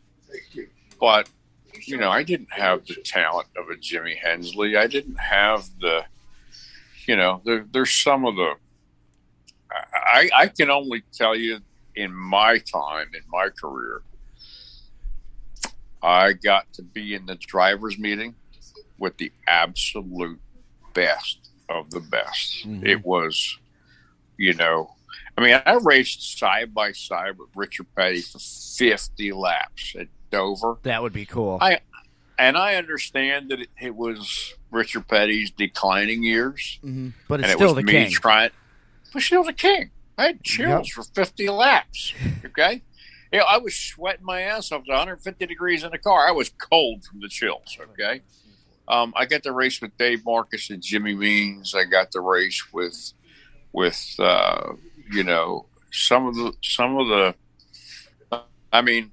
but I didn't have the talent of a Jimmy Hensley. I didn't have the, there's some of the, I can only tell you in my time, in my career, I got to be in the driver's meeting with the absolute best of the best. Mm-hmm. It was, I raced side by side with Richard Petty for 50 laps at Dover. That would be cool. and I understand that it was Richard Petty's declining years, But it's and still it was the me king. but still the king. I had chills for 50 laps. Okay, I was sweating my ass off. It was 150 degrees in the car. I was cold from the chills. Okay, I got to race with Dave Marcus and Jimmy Means. I got to race with some of the. I mean,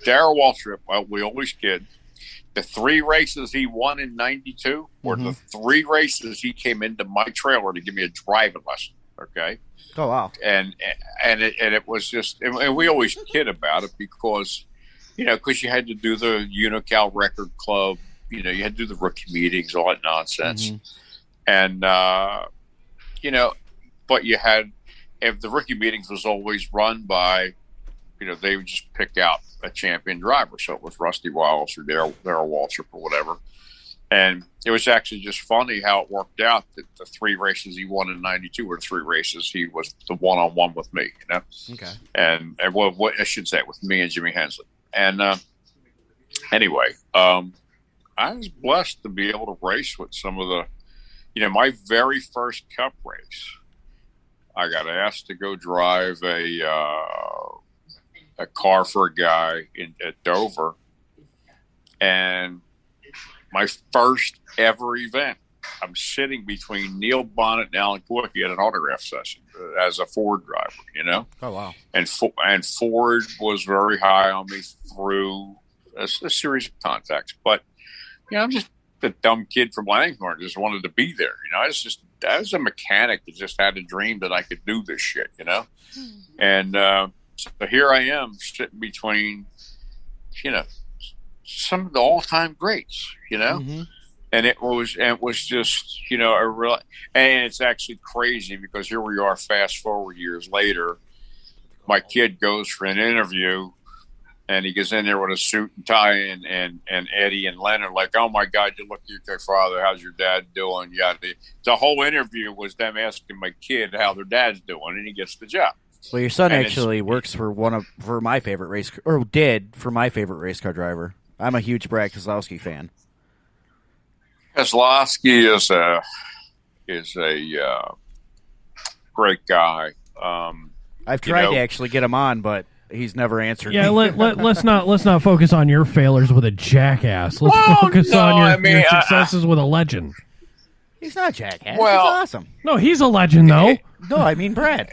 Darrell Waltrip. Well, we always kid. The 3 races he won in '92 were the 3 races he came into my trailer to give me a driving lesson. Okay. Oh wow. And it was just, and we always kid about it because you had to do the Unical Record Club. You had to do the rookie meetings, all that nonsense. And but you had, if the rookie meetings was always run by, they would just pick out a champion driver. So it was Rusty Wallace or Darrell Waltrip or whatever. And it was actually just funny how it worked out that the 3 races he won in '92 were 3 races he was the one-on-one with me, Okay. And what I should say, with me and Jimmy Hensley. And anyway, I was blessed to be able to race with some of the, my very first Cup race. I got asked to go drive a car for a guy at Dover, and my first ever event, I'm sitting between Neil Bonnet and Alan Kwiecki at an autograph session as a Ford driver, Oh wow. And Ford was very high on me through a series of contacts. But, I'm just a dumb kid from Langhorne, just wanted to be there. I was a mechanic that just had a dream that I could do this shit, And so here I am sitting between, some of the all-time greats, and it was just, a real, and it's actually crazy because here we are, fast forward years later, my kid goes for an interview, and he gets in there with a suit and tie, and Eddie and Len are like, "Oh my God, you look at your father. How's your dad doing?" Yeah, the whole interview was them asking my kid how their dad's doing, and he gets the job. Well, your son actually works for my favorite race, or did for my favorite race car driver. I'm a huge Brad Keselowski fan. Keselowski is a great guy. I've tried to actually get him on, but he's never answered me. let's not focus on your failures with a jackass. Let's focus on your successes with a legend. He's not a jackass. Well, he's awesome. No, he's a legend, though. No, I mean Brad.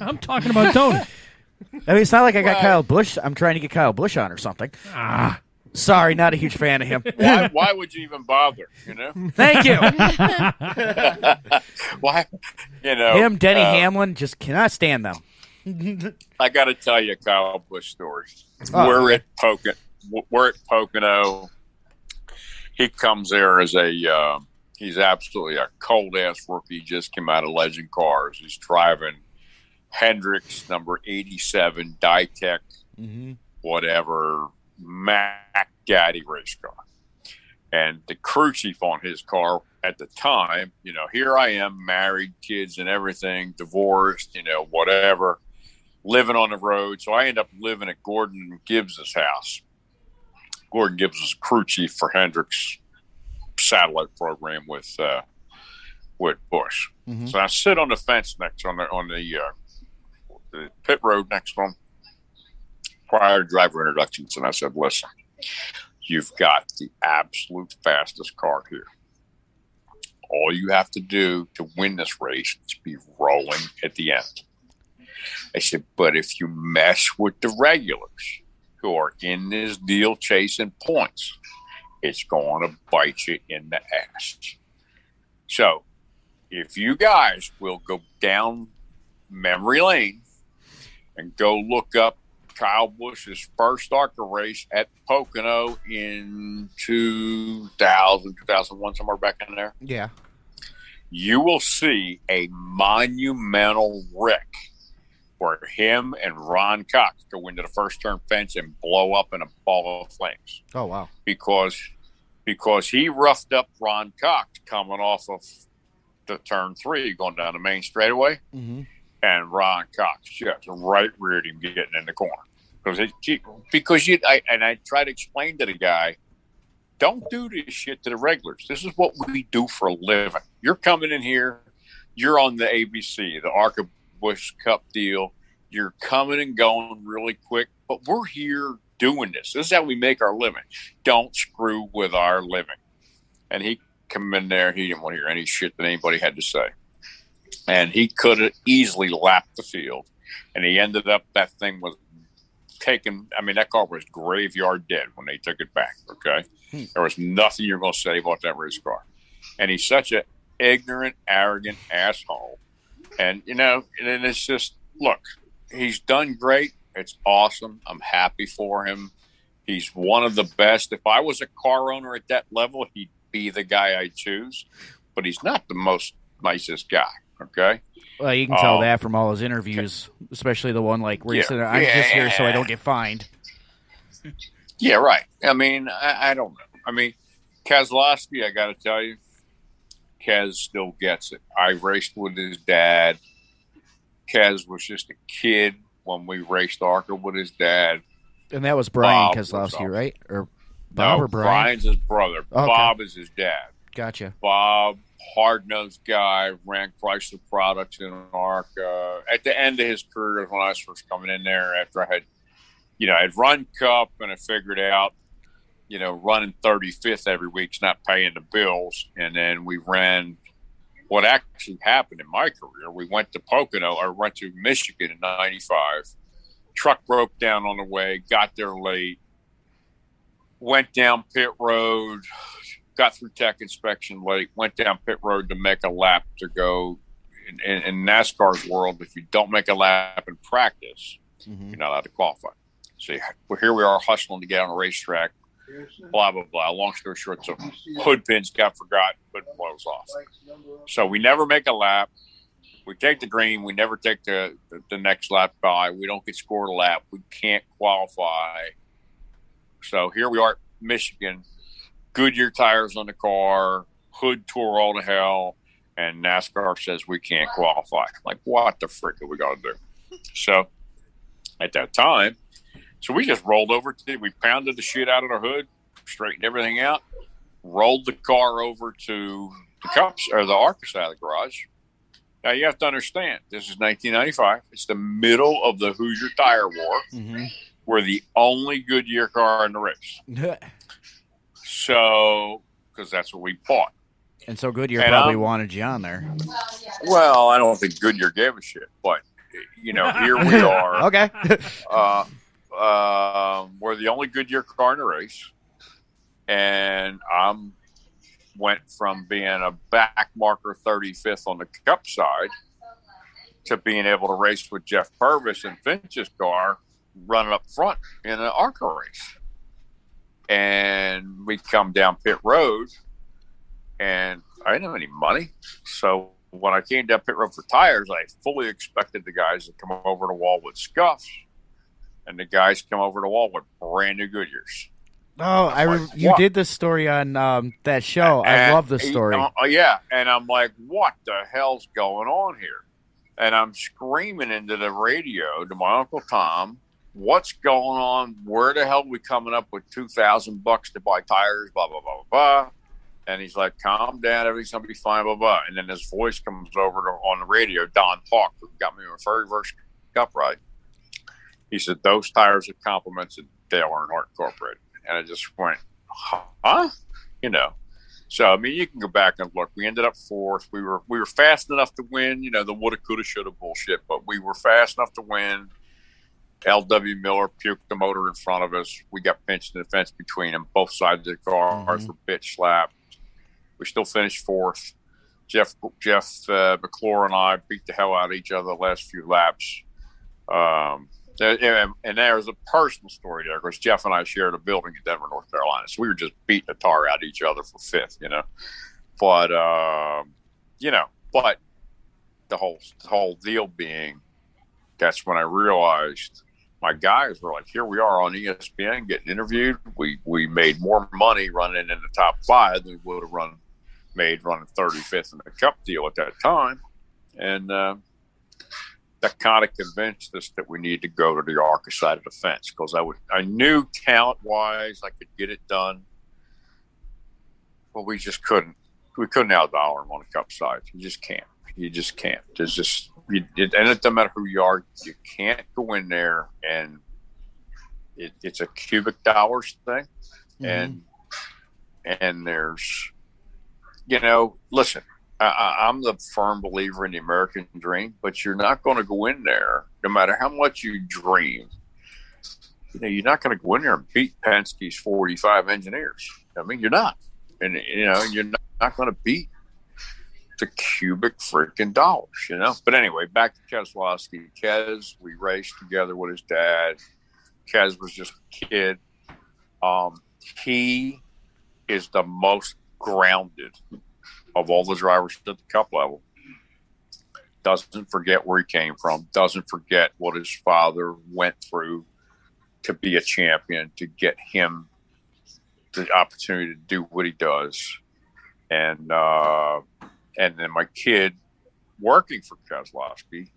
I'm talking about Tony. I mean, it's not like I got Kyle Busch. I'm trying to get Kyle Busch on or something. Sorry, not a huge fan of him. Why would you even bother? Thank you. Why? Him, Denny Hamlin, just cannot stand them. I got to tell you a Kyle Busch story. We're at Pocono. He comes there as he's absolutely a cold ass rookie. Just came out of Legend Cars. He's driving Hendricks number 87 Ditech, whatever. Mac Gaddy race car, and the crew chief on his car at the time, here I am, married, kids and everything, divorced, whatever, living on the road. So I end up living at Gordon Gibbs's house. Gordon Gibbs was crew chief for Hendricks satellite program with Bush. So I sit on the fence next on the pit road next to him. Prior driver introductions, and I said, "Listen, you've got the absolute fastest car here. All you have to do to win this race is be rolling at the end." I said, "But if you mess with the regulars who are in this deal chasing points, it's going to bite you in the ass. So if you guys will go down memory lane and go look up Kyle Busch's first ARCA race at Pocono in 2000, 2001, somewhere back in there. Yeah. You will see a monumental wreck where him and Ron Cox go into the first turn fence and blow up in a ball of flames. Oh, wow. Because he roughed up Ron Cox coming off of the turn 3 going down the main straightaway. Mm-hmm. And Ron Cox just right reared him getting in the corner. I try to explain to the guy, don't do this shit to the regulars. This is what we do for a living. You're coming in here. You're on the ABC, the Arca-Bush Cup deal. You're coming and going really quick, but we're here doing this. This is how we make our living. Don't screw with our living. And he come in there. He didn't want to hear any shit that anybody had to say. And he could have easily lapped the field. And he ended up, that thing was taken. I mean, that car was graveyard dead when they took it back, okay? There was nothing you're going to say about that race car. And he's such an ignorant, arrogant asshole. And, you know, and it's just, look, he's done great. It's awesome. I'm happy for him. He's one of the best. If I was a car owner at that level, he'd be the guy I'd choose. But he's not the most nicest guy, okay? Well, you can tell that from all his interviews, especially the one like where he said, I'm just here so I don't get fined. Yeah, right. I mean, I don't know. I mean, Keselowski, I got to tell you, Kez still gets it. I raced with his dad. Kez was just a kid when we raced ARCA with his dad. And that was Brian Keselowski, right? Or Bob or Brian? Brian's his brother. Okay. Bob is his dad. Gotcha. Bob, hard-nosed guy, ran Chrysler products in ARCA. At the end of his career, when I was first coming in there, after I had, you know, I'd run Cup and I figured out, you know, running 35th every week's not paying the bills. And then we ran what actually happened in my career. We went to Pocono, or went to Michigan in 95. Truck broke down on the way, got there late, went down pit road, got through tech inspection late, went down pit road to make a lap to go. In NASCAR's world, if you don't make a lap in practice, you're not allowed to qualify. So here we are hustling to get on a racetrack, blah, blah, blah. Long story short, so hood pins got forgotten, hood blows off. So we never make a lap. We take the green. We never take the next lap by. We don't get scored a lap. We can't qualify. So here we are, Michigan, Goodyear tires on the car, hood tore all to hell, and NASCAR says we can't qualify. Like, what the frick are we going to do? So at that time, so we just rolled over to, we pounded the shit out of the hood, straightened everything out, rolled the car over to the Cups or the ARCA side of the garage. Now you have to understand, this is 1995. It's the middle of the Hoosier Tire War. We're the only Goodyear car in the race. So, because that's what we bought. And so Goodyear probably wanted you on there. Well, I don't think Goodyear gave a shit, but you know, here we are. Okay. We're the only Goodyear car in the race, and went from being a back marker 35th on the Cup side to being able to race with Jeff Purvis and Finch's car running up front in an ARCA race. And we come down pit road, and I didn't have any money. So when I came down pit road for tires, I fully expected the guys to come over the wall with scuffs, and the guys come over the wall with brand new Goodyears. Oh, you did this story on that show. I love the story. Yeah, and I'm like, what the hell's going on here? And I'm screaming into the radio to my Uncle Tom, what's going on? Where the hell are we coming up with $2,000 to buy tires? Blah, blah, blah, blah. And he's like, calm down, everything's going to be fine, blah, blah. And then his voice comes over on the radio, Don Hawk, who got me my very first Cup ride. He said, those tires are compliments of Dale Earnhardt Incorporated. And I just went, huh? You know. So, I mean, you can go back and look. We ended up fourth. We were fast enough to win. You know, the woulda, coulda, shoulda bullshit. But we were fast enough to win. L.W. Miller puked the motor in front of us. We got pinched in the fence between them. Both sides of the cars were bitch slapped. We still finished fourth. Jeff McClure and I beat the hell out of each other the last few laps. And there's a personal story there because Jeff and I shared a building in Denver, North Carolina. So we were just beating the tar out of each other for fifth, you know. But, but the whole deal being, that's when I realized my guys were like, here we are on ESPN getting interviewed. We made more money running in the top five than we would have made running 35th in the Cup deal at that time. And that kind of convinced us that we need to go to the ARCA side of the fence because I knew talent-wise I could get it done. Well, we just couldn't. We couldn't outdollar him on a cup side. You just can't. You just can't. There's just and it doesn't matter who you are. You can't go in there and it's a cubic dollars thing, and there's, listen. I'm the firm believer in the American dream, but you're not going to go in there, no matter how much you dream. You're not going to go in there and beat Penske's 45 engineers. I mean, you're not. And, you're not going to beat the cubic freaking dollars, But anyway, back to Keselowski. Kes, we raced together with his dad. Kes was just a kid. He is the most grounded of all the drivers at the cup level. Doesn't forget where he came from. Doesn't forget what his father went through to be a champion, to get him the opportunity to do what he does. And then my kid working for Keselowski,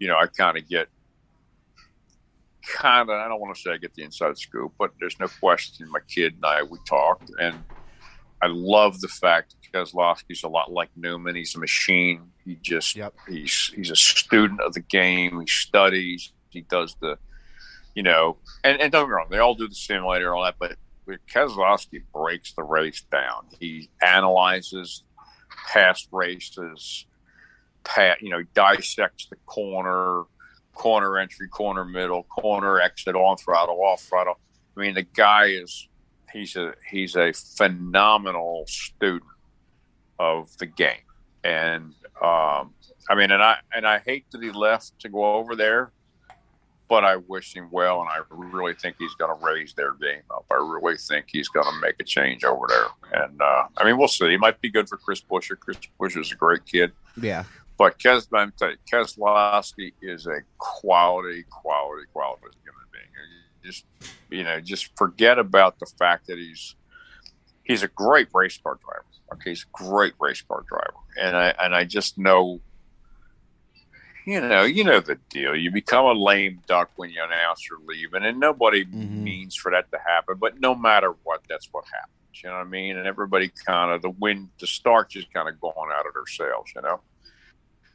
I I don't want to say I get the inside scoop, but there's no question my kid and I, we talked, and I love the fact that Keselowski's a lot like Newman. He's a machine. He just, he's a student of the game. He studies, he does the, and don't get me wrong, they all do the simulator and all that, but Keselowski breaks the race down. He analyzes past races, he dissects the corner entry, corner middle, corner exit, on throttle, off throttle. I mean, the guy he's a phenomenal student of the game. And I hate that he left to go over there, but I wish him well, and I really think he's going to raise their game up. I really think he's going to make a change over there. And, we'll see. He might be good for Chris Buescher. Chris Buescher's a great kid. Yeah. But Keselowski is a quality human being. Just forget about the fact that he's a great race car driver. Okay, he's a great race car driver. And I just know, the deal. You become a lame duck when you announce you're leaving, and nobody means for that to happen. But no matter what, that's what happens. You know what I mean? And everybody the starch is kind of going out of their sails,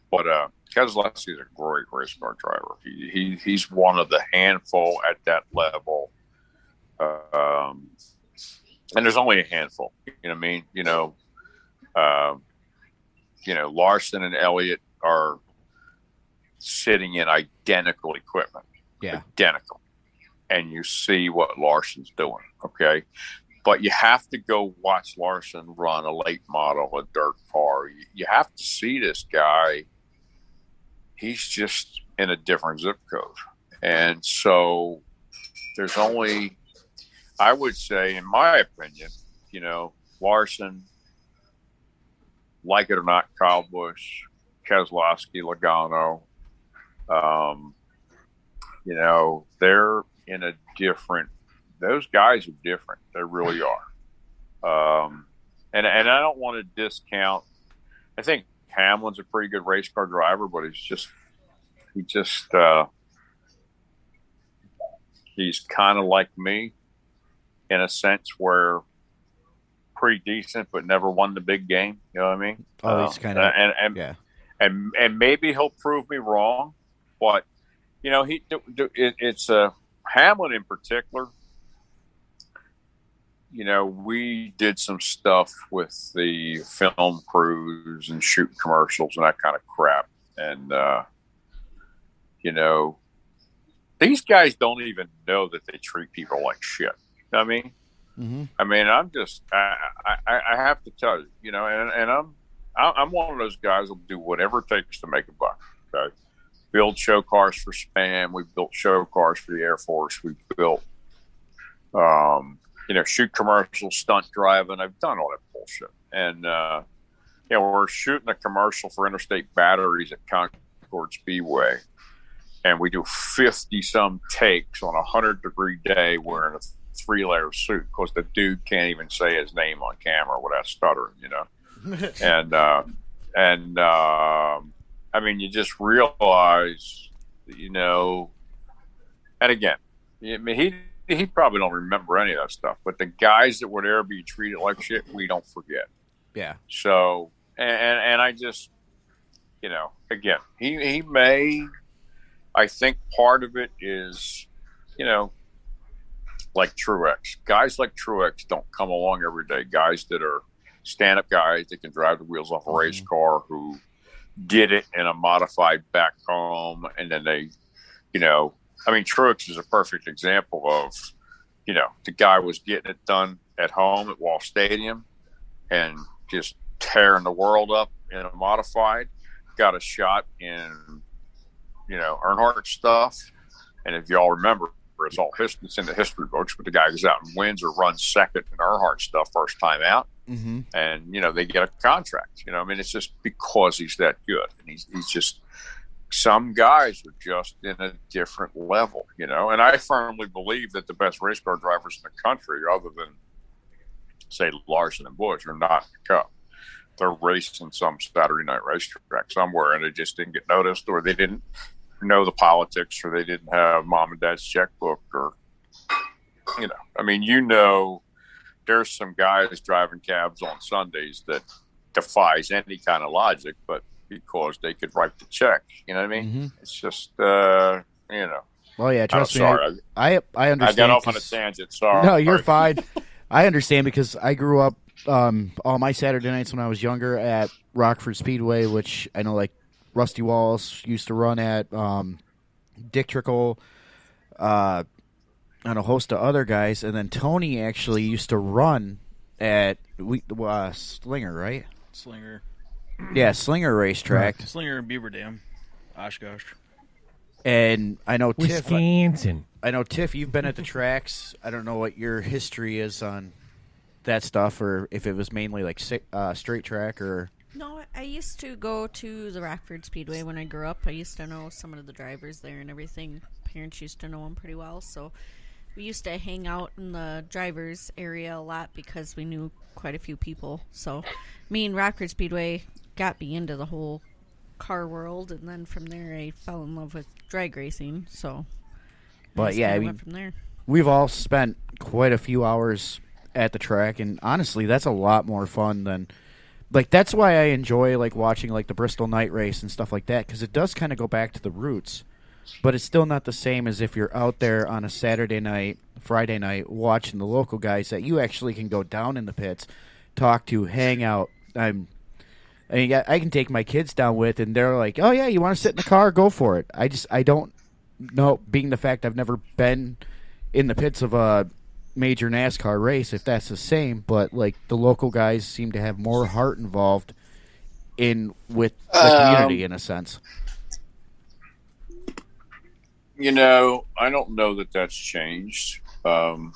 But Keselowski is a great race car driver. He's one of the handful at that level. And there's only a handful. You know what I mean? Larson and Elliott are sitting in identical equipment. Yeah. Identical. And you see what Larson's doing, okay? But you have to go watch Larson run a late model, a dirt car. You have to see this guy. He's just in a different zip code. And so there's only, I would say, in my opinion, Larson, like it or not, Kyle Busch, Keselowski, Logano, they're in a different, those guys are different. They really are. And I don't want to discount, I think Hamlin's a pretty good race car driver, but he's kind of like me in a sense where pretty decent, but never won the big game. You know what I mean? Oh, he's kind of, yeah. And maybe he'll prove me wrong, but it's Hamlin in particular. We did some stuff with the film crews and shooting commercials and that kind of crap. And, these guys don't even know that they treat people like shit. You know what I mean? Mm-hmm. I mean, I have to tell you, and I'm one of those guys who'll do whatever it takes to make a buck. Okay. Build show cars for Spam. We built show cars for the Air Force. We built, shoot commercials, stunt driving. I've done all that bullshit. And, we're shooting a commercial for Interstate Batteries at Concord Speedway. And we do 50-some takes on a 100-degree day wearing a 3-layer suit because the dude can't even say his name on camera without stuttering, And you just realize, and again, he he probably don't remember any of that stuff. But the guys that were there being treated like shit, we don't forget. Yeah. So, and I just, again, he may. I think part of it is, like Truex. Guys like Truex don't come along every day. Guys that are stand-up guys that can drive the wheels off a race car, who did it in a modified back home, and then they, Truex is a perfect example of, the guy was getting it done at home at Wall Stadium and just tearing the world up in a modified, got a shot in, Earnhardt stuff. And if y'all remember, it's in the history books, but the guy goes out and wins or runs second in Earnhardt stuff first time out. Mm-hmm. And, they get a contract, it's just because he's that good. And he's just, some guys are just in a different level, and I firmly believe that the best race car drivers in the country, other than say Larson and Busch, are not in the Cup. They're racing some Saturday night racetrack somewhere, and they just didn't get noticed, or they didn't know the politics, or they didn't have mom and dad's checkbook, or there's some guys driving cabs on Sundays that defies any kind of logic, but because they could write the check, you know what I mean? Mm-hmm. It's just Well, yeah, trust me. Sorry. I understand. I got off on a tangent. Sorry. No, you're fine. I understand because I grew up all my Saturday nights when I was younger at Rockford Speedway, which I know like Rusty Walls used to run at, Dick Trickle, and a host of other guys, and then Tony actually used to run at Slinger, right? Slinger. Yeah, Slinger racetrack. Right. Slinger and Beaver Dam, Oshkosh. And I know Tiff. Wisconsin. I know Tiff. You've been at the tracks. I don't know what your history is on that stuff, or if it was mainly like straight track or. No, I used to go to the Rockford Speedway when I grew up. I used to know some of the drivers there and everything. Parents used to know them pretty well, so we used to hang out in the drivers area a lot because we knew quite a few people. So me and Rockford Speedway got me into the whole car world, and then from there I fell in love with drag racing. So, but yeah, went from there. We've all spent quite a few hours at the track, and honestly, that's a lot more fun than. Like, that's why I enjoy, like, watching, like, the Bristol night race and stuff like that, because it does kind of go back to the roots. But it's still not the same as if you're out there on a Saturday night, Friday night, watching the local guys that you actually can go down in the pits, talk to, hang out. I can take my kids down with, and they're like, oh, yeah, you want to sit in the car? Go for it. I don't know, being the fact I've never been in the pits of a major NASCAR race, if that's the same, but like the local guys seem to have more heart involved with the community in a sense. I don't know that that's changed. When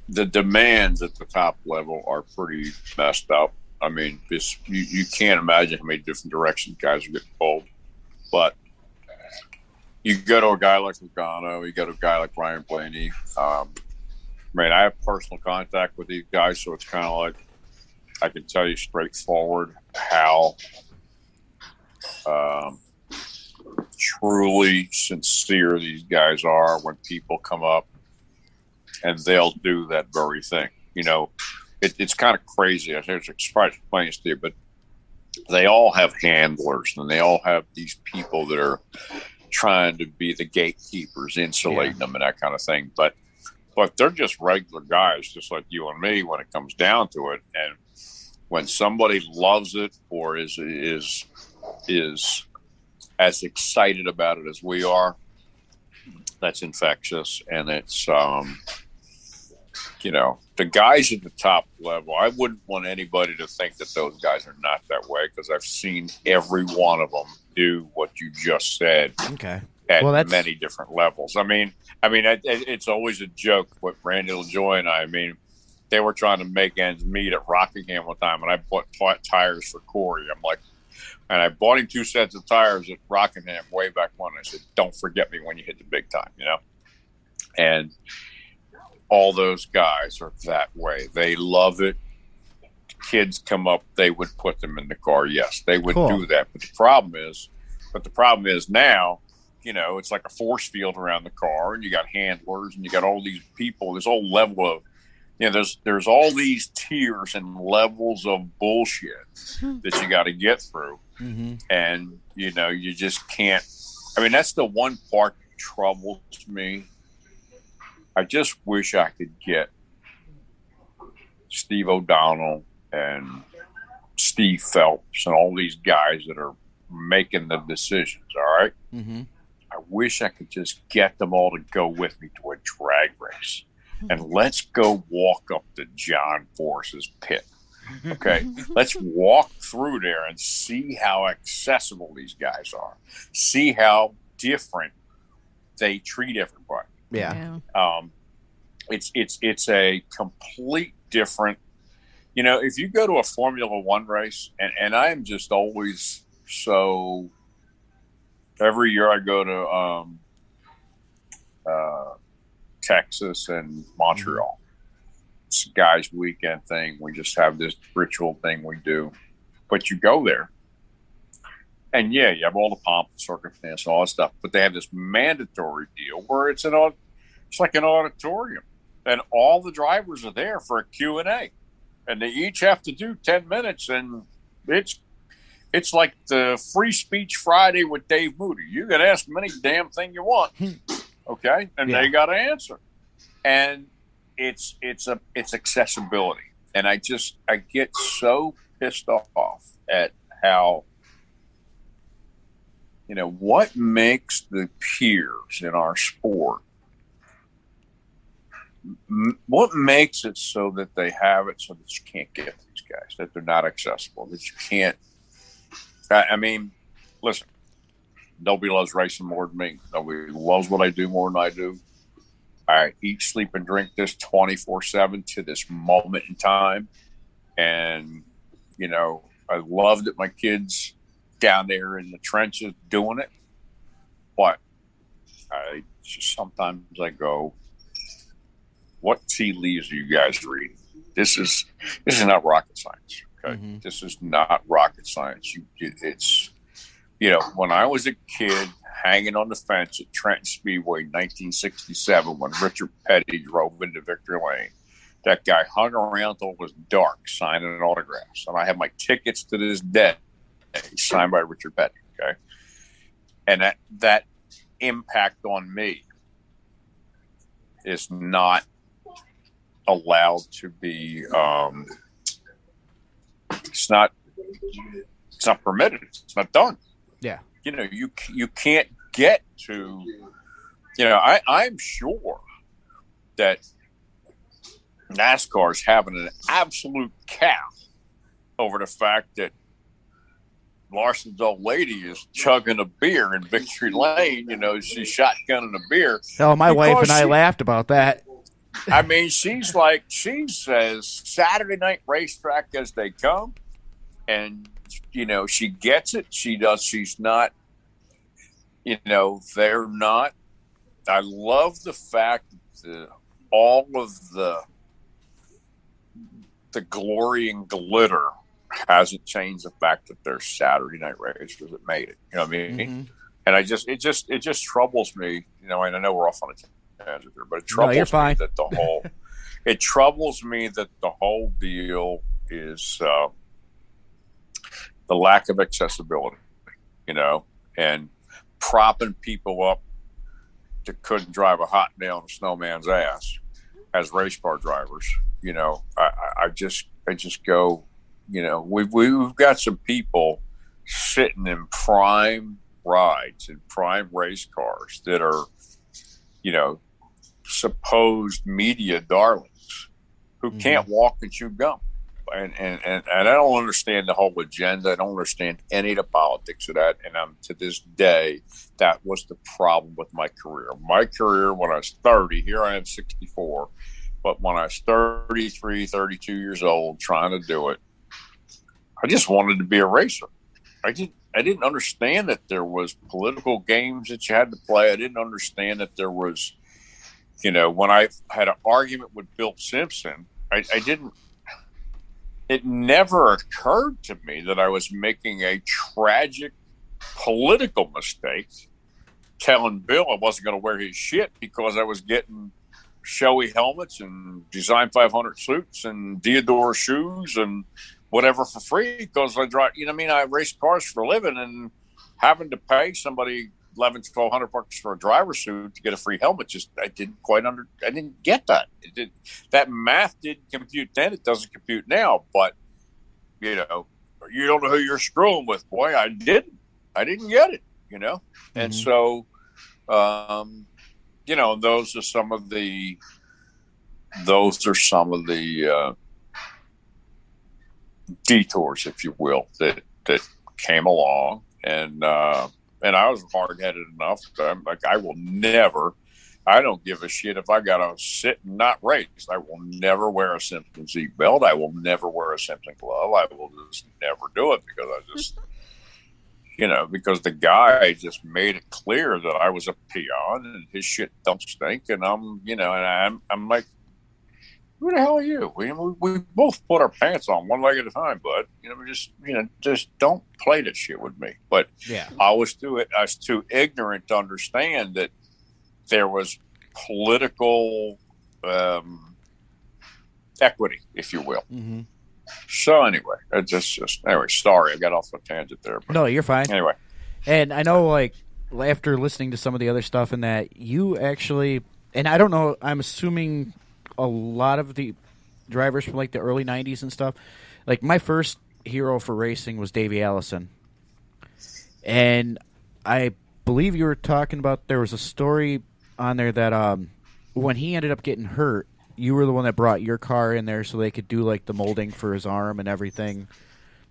the demands at the top level are pretty messed up. I mean, you can't imagine how many different directions guys are getting pulled, but you go to a guy like Logano, you go to a guy like Ryan Blaney. I have personal contact with these guys, so it's kind of like I can tell you straightforward how truly sincere these guys are when people come up and they'll do that very thing. It's kind of crazy. I think it's try to explain it to you, but they all have handlers and they all have these people that are trying to be the gatekeepers, insulating them and that kind of thing. But they're just regular guys, just like you and me when it comes down to it. And when somebody loves it or is as excited about it as we are, that's infectious. And it's, the guys at the top level, I wouldn't want anybody to think that those guys are not that way, because I've seen every one of them do what you just said. Okay. At many different levels. It's always a joke with Randy LaJoy and I. They were trying to make ends meet at Rockingham one time, and I bought tires for Corey. And I bought him 2 sets of tires at Rockingham way back when. I said, don't forget me when you hit the big time, And all those guys are that way. They love it. Kids come up, they would put them in the car. Yes, they would do that. But the problem is now it's like a force field around the car, and you got handlers, and you got all these people. This whole level of, there's all these tiers and levels of bullshit that you got to get through, and you just can't. I mean, that's the one part that troubles me. I just wish I could get Steve O'Donnell and Steve Phelps and all these guys that are making the decisions. All right. I wish I could just get them all to go with me to a drag race, and let's go walk up to John Force's pit. Okay. Let's walk through there and see how accessible these guys are. See how different they treat everybody. Yeah. It's a complete different, if you go to a Formula One race, and I'm just always so, every year I go to Texas and Montreal. It's a guys' weekend thing. We just have this ritual thing we do. But you go there, and you have all the pomp and circumstance and all that stuff. But they have this mandatory deal where it's like an auditorium, and all the drivers are there for a Q&A, and they each have to do 10 minutes, and it's like the Free Speech Friday with Dave Moody. You can ask them any damn thing you want, okay, and they got to answer. And it's accessibility, and I get so pissed off at how, what makes the peers in our sport, what makes it so that they have it so that you can't get these guys, that they're not accessible, that you can't. I mean, listen, nobody loves racing more than me. Nobody loves what I do more than I do. I eat, sleep, and drink this 24/7 to this moment in time. And, I love that my kids down there in the trenches doing it. But sometimes I go, what tea leaves are you guys reading? This is not rocket science. Okay. This is not rocket science. It's, when I was a kid hanging on the fence at Trenton Speedway, 1967, when Richard Petty drove into Victory Lane, that guy hung around till it was dark signing autographs. And I have my tickets to this day signed by Richard Petty. Okay. And that impact on me is not allowed to be, it's not permitted. It's not done. Yeah. You can't get to, I'm sure that NASCAR's having an absolute cow over the fact that Larson's old lady is chugging a beer in Victory Lane. She's shotgunning a beer. Oh, my wife and I laughed about that. I mean, she's as Saturday night racetrack as they come. And, she gets it. She does. She's not, they're not. I love the fact that all of the glory and glitter hasn't changed the fact that they're Saturday night racers that made it. You know what I mean? And it just troubles me, and I know we're off on a tangent there, but it troubles me that it troubles me that the whole deal is the lack of accessibility, and propping people up that couldn't drive a hot nail in a snowman's ass as race car drivers. I just go, we've got some people sitting in prime rides and prime race cars that are, supposed media darlings who can't walk and chew gum. And I don't understand the whole agenda. I don't understand any of the politics of that. And to this day, that was the problem with my career. My career, when I was 30, here I am 64, but when I was 33, 32 years old trying to do it, I just wanted to be a racer. I didn't understand that there was political games that you had to play. I didn't understand that there was, when I had an argument with Bill Simpson, it never occurred to me that I was making a tragic political mistake telling Bill I wasn't going to wear his shit because I was getting showy helmets and Design 500 suits and Diodore shoes and whatever for free because I drive. You know what I mean? I race cars for a living, and having to pay somebody $1,100-$1,200 for a driver's suit to get a free helmet, I didn't get that. That math didn't compute then. It doesn't compute now. But you know, you don't know who you're screwing with, boy. I didn't get it. You know, and so, you know, those are some of the detours, if you will, that came along, and I was hard-headed enough. I'm like, I don't give a shit if I got to sit and not race. I will never wear a Simpson seat belt. I will never wear a Simpson glove. I will just never do it because I just, you know, because the guy just made it clear that I was a peon and his shit don't stink. And I'm like, who the hell are you? We both put our pants on one leg at a time, bud. You know, just don't play that shit with me. But yeah, I was too ignorant to understand that there was political equity, if you will. Mm-hmm. So anyway, anyway. Sorry, I got off a tangent there. But no, you're fine. Anyway, and I know, like, after listening to some of the other stuff and that, you actually, and I don't know, I'm assuming a lot of the drivers from like the early 90s and stuff, like my first hero for racing was Davey Allison. And I believe you were talking about, there was a story on there that when he ended up getting hurt, you were the one that brought your car in there so they could do like the molding for his arm and everything,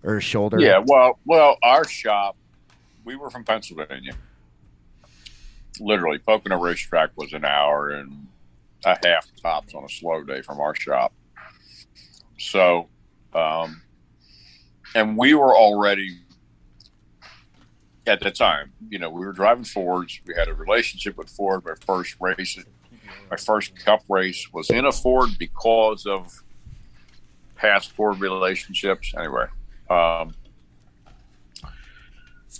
or his shoulder. Yeah, well, our shop, we were from Pennsylvania. Literally, Pocono Racetrack was an hour and a half tops on a slow day from our shop. So, and we were already, at the time, you know, we were driving Fords. We had a relationship with Ford. My first Cup race was in a Ford because of past Ford relationships. Anyway,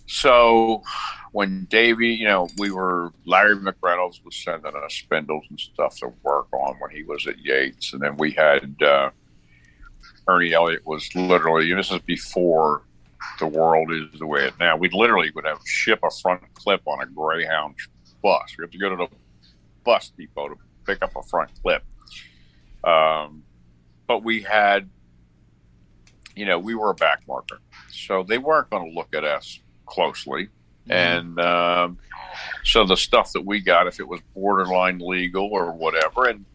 so when Davey, you know, Larry McReynolds was sending us spindles and stuff to work on when he was at Yates. And then we had Ernie Elliott was literally, this is before the world is the way it now. We literally would ship a front clip on a Greyhound bus. We have to go to the bus depot to pick up a front clip. But we had, you know, we were a back marker. So they weren't going to look at us closely. And so the stuff that we got, if it was borderline legal or whatever, and,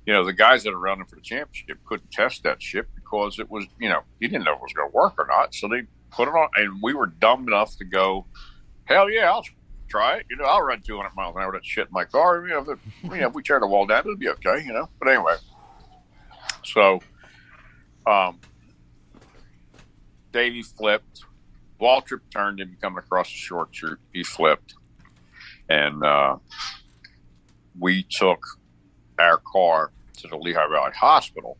you know, the guys that are running for the championship couldn't test that shit because it was, you know, you didn't know if it was going to work or not. So they put it on, and we were dumb enough to go, hell yeah, I'll try it. You know, I'll run 200 miles an hour with that shit in my car. You know, if we tear the wall down, it'll be okay, you know. But anyway, so Davey flipped. Waltrip turned him coming across the short chute. He flipped. And we took our car to the Lehigh Valley Hospital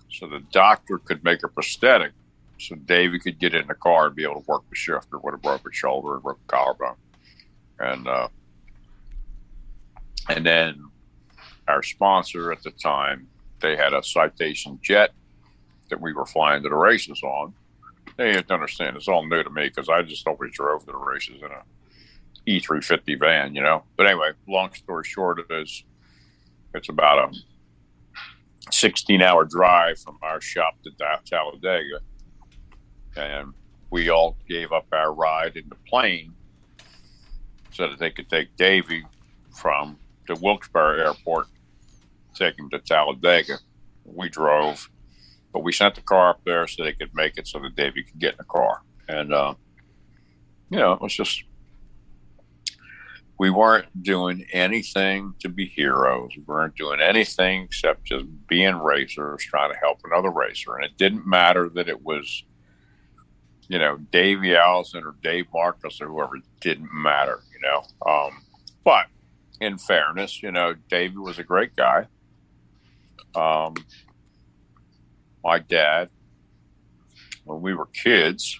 so the doctor could make a prosthetic so Davey could get in the car and be able to work the shifter with a broken shoulder and broken collarbone. And then our sponsor at the time, they had a Citation jet that we were flying to the races on. They have to understand, it's all new to me because I just always drove to the races in a E350 van, you know. But anyway, long story short, it's about a 16-hour drive from our shop to Talladega. And we all gave up our ride in the plane so that they could take Davey from the Wilkes-Barre Airport, take him to Talladega. We drove, but we sent the car up there so they could make it so that Davey could get in the car. And, you know, it was just, we weren't doing anything to be heroes. We weren't doing anything except just being racers, trying to help another racer. And it didn't matter that it was, you know, Davey Allison or Dave Marcus or whoever. It didn't matter, you know. But in fairness, you know, Davey was a great guy. My dad, when we were kids,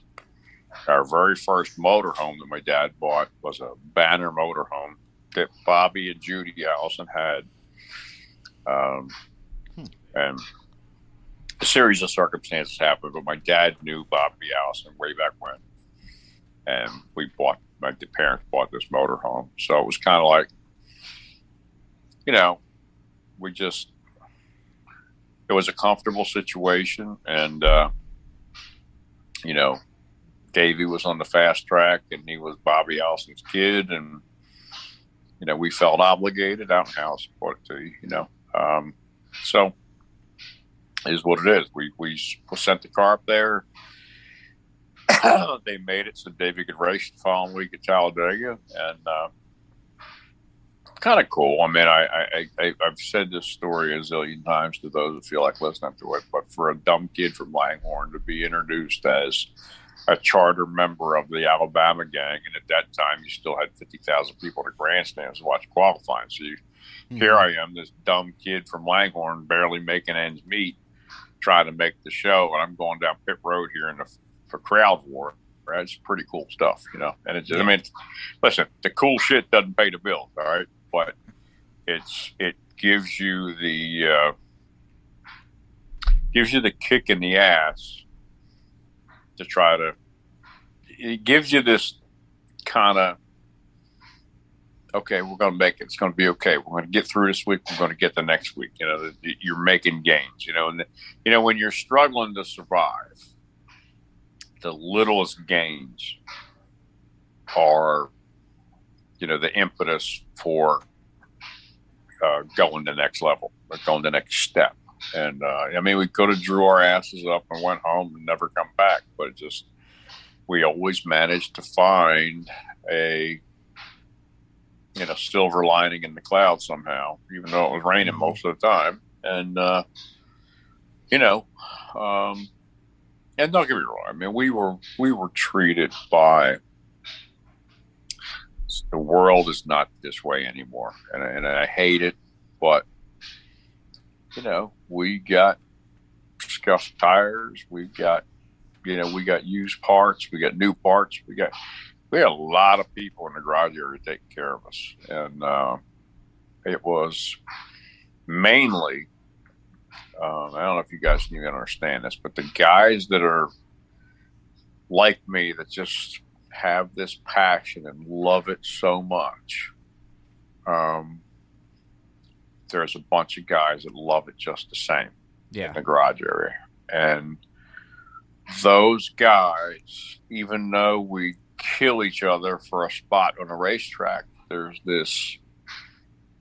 our very first motorhome that my dad bought was a Banner motorhome that Bobby and Judy Allison had. And a series of circumstances happened, but my dad knew Bobby Allison way back when. And my parents bought this motorhome. So it was kind of like, you know, it was a comfortable situation. And, you know, Davey was on the fast track and he was Bobby Allison's kid. And, you know, we felt obligated. I don't know how to support it to you, you know. So it is what it is. We sent the car up there. They made it so Davey could race the following week at Talladega. And kind of cool. I mean, I've said this story a zillion times to those that feel like listening to it, but for a dumb kid from Langhorne to be introduced as a charter member of the Alabama gang, and at that time you still had 50,000 people at the grandstands to watch qualifying. So here I am, this dumb kid from Langhorne, barely making ends meet, trying to make the show, and I'm going down pit road here for crowd war. Right? It's pretty cool stuff, you know. And it's just, I mean, listen, the cool shit doesn't pay the bills, all right, but it gives you the kick in the ass to try to. It gives you this kind of, okay, we're going to make it. It's going to be okay. We're going to get through this week. We're going to get the next week. You know, you're making gains. You know, and you know when you're struggling to survive, the littlest gains are, you know, the impetus for going the next level, or going the next step. And I mean, we could have drew our asses up and went home and never come back, but it just, we always managed to find a, you know, silver lining in the cloud somehow, even though it was raining most of the time. And, you know, and don't get me wrong. I mean, we were treated by, the world is not this way anymore. And I hate it, but, you know, we got scuffed tires. We got used parts. We got new parts. We had a lot of people in the garage area taking care of us. And it was mainly, I don't know if you guys can even understand this, but the guys that are like me that just have this passion and love it so much. There's a bunch of guys that love it just the same in the garage area. And those guys, even though we kill each other for a spot on a racetrack, there's this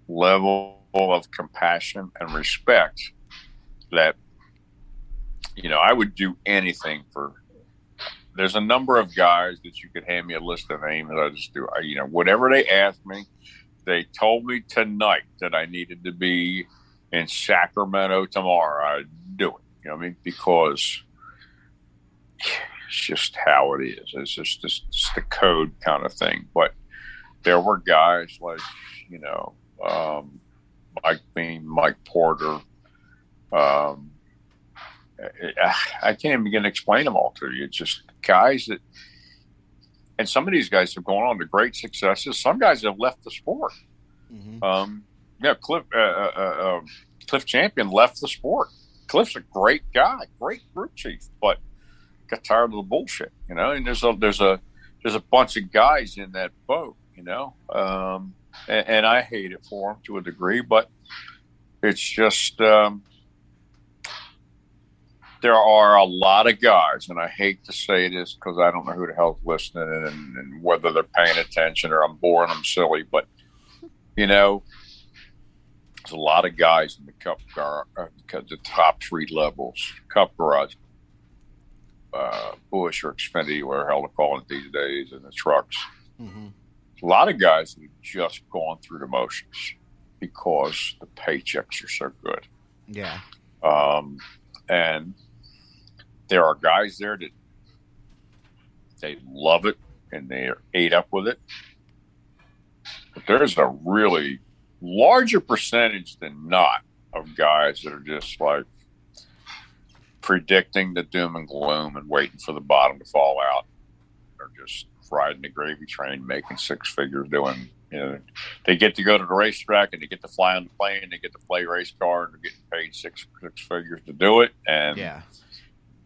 level of compassion and respect that, you know, I would do anything for. There's a number of guys that you could hand me a list of names that I just do. You know, whatever they asked me, they told me tonight that I needed to be in Sacramento tomorrow, I'd do it. You know what I mean? Because it's just how it is. It's just the code kind of thing. But there were guys like, you know, Mike Bean, Mike Porter. I can't even begin to explain them all to you. It's just guys that, and some of these guys have gone on to great successes. Some guys have left the sport. Yeah, Cliff Champion left the sport. Cliff's a great guy, great group chief, but got tired of the bullshit, you know. And there's a bunch of guys in that boat, you know. And I hate it for them to a degree, but it's just there are a lot of guys, and I hate to say this because I don't know who the hell's listening and whether they're paying attention or I'm boring them silly, but you know, there's a lot of guys in the Cup car, the top three levels, Cup Garage, Bush or Xfinity, whatever the hell they're calling it these days, and the trucks. A lot of guys that have just gone through the motions because the paychecks are so good. Yeah. And there are guys there that they love it and they're ate up with it. But there's a really larger percentage than not of guys that are just like predicting the doom and gloom and waiting for the bottom to fall out. they're just riding the gravy train, making six figures, doing, they get to go to the racetrack and they get to fly on the plane, they get to play race car, and they're getting paid six figures to do it. And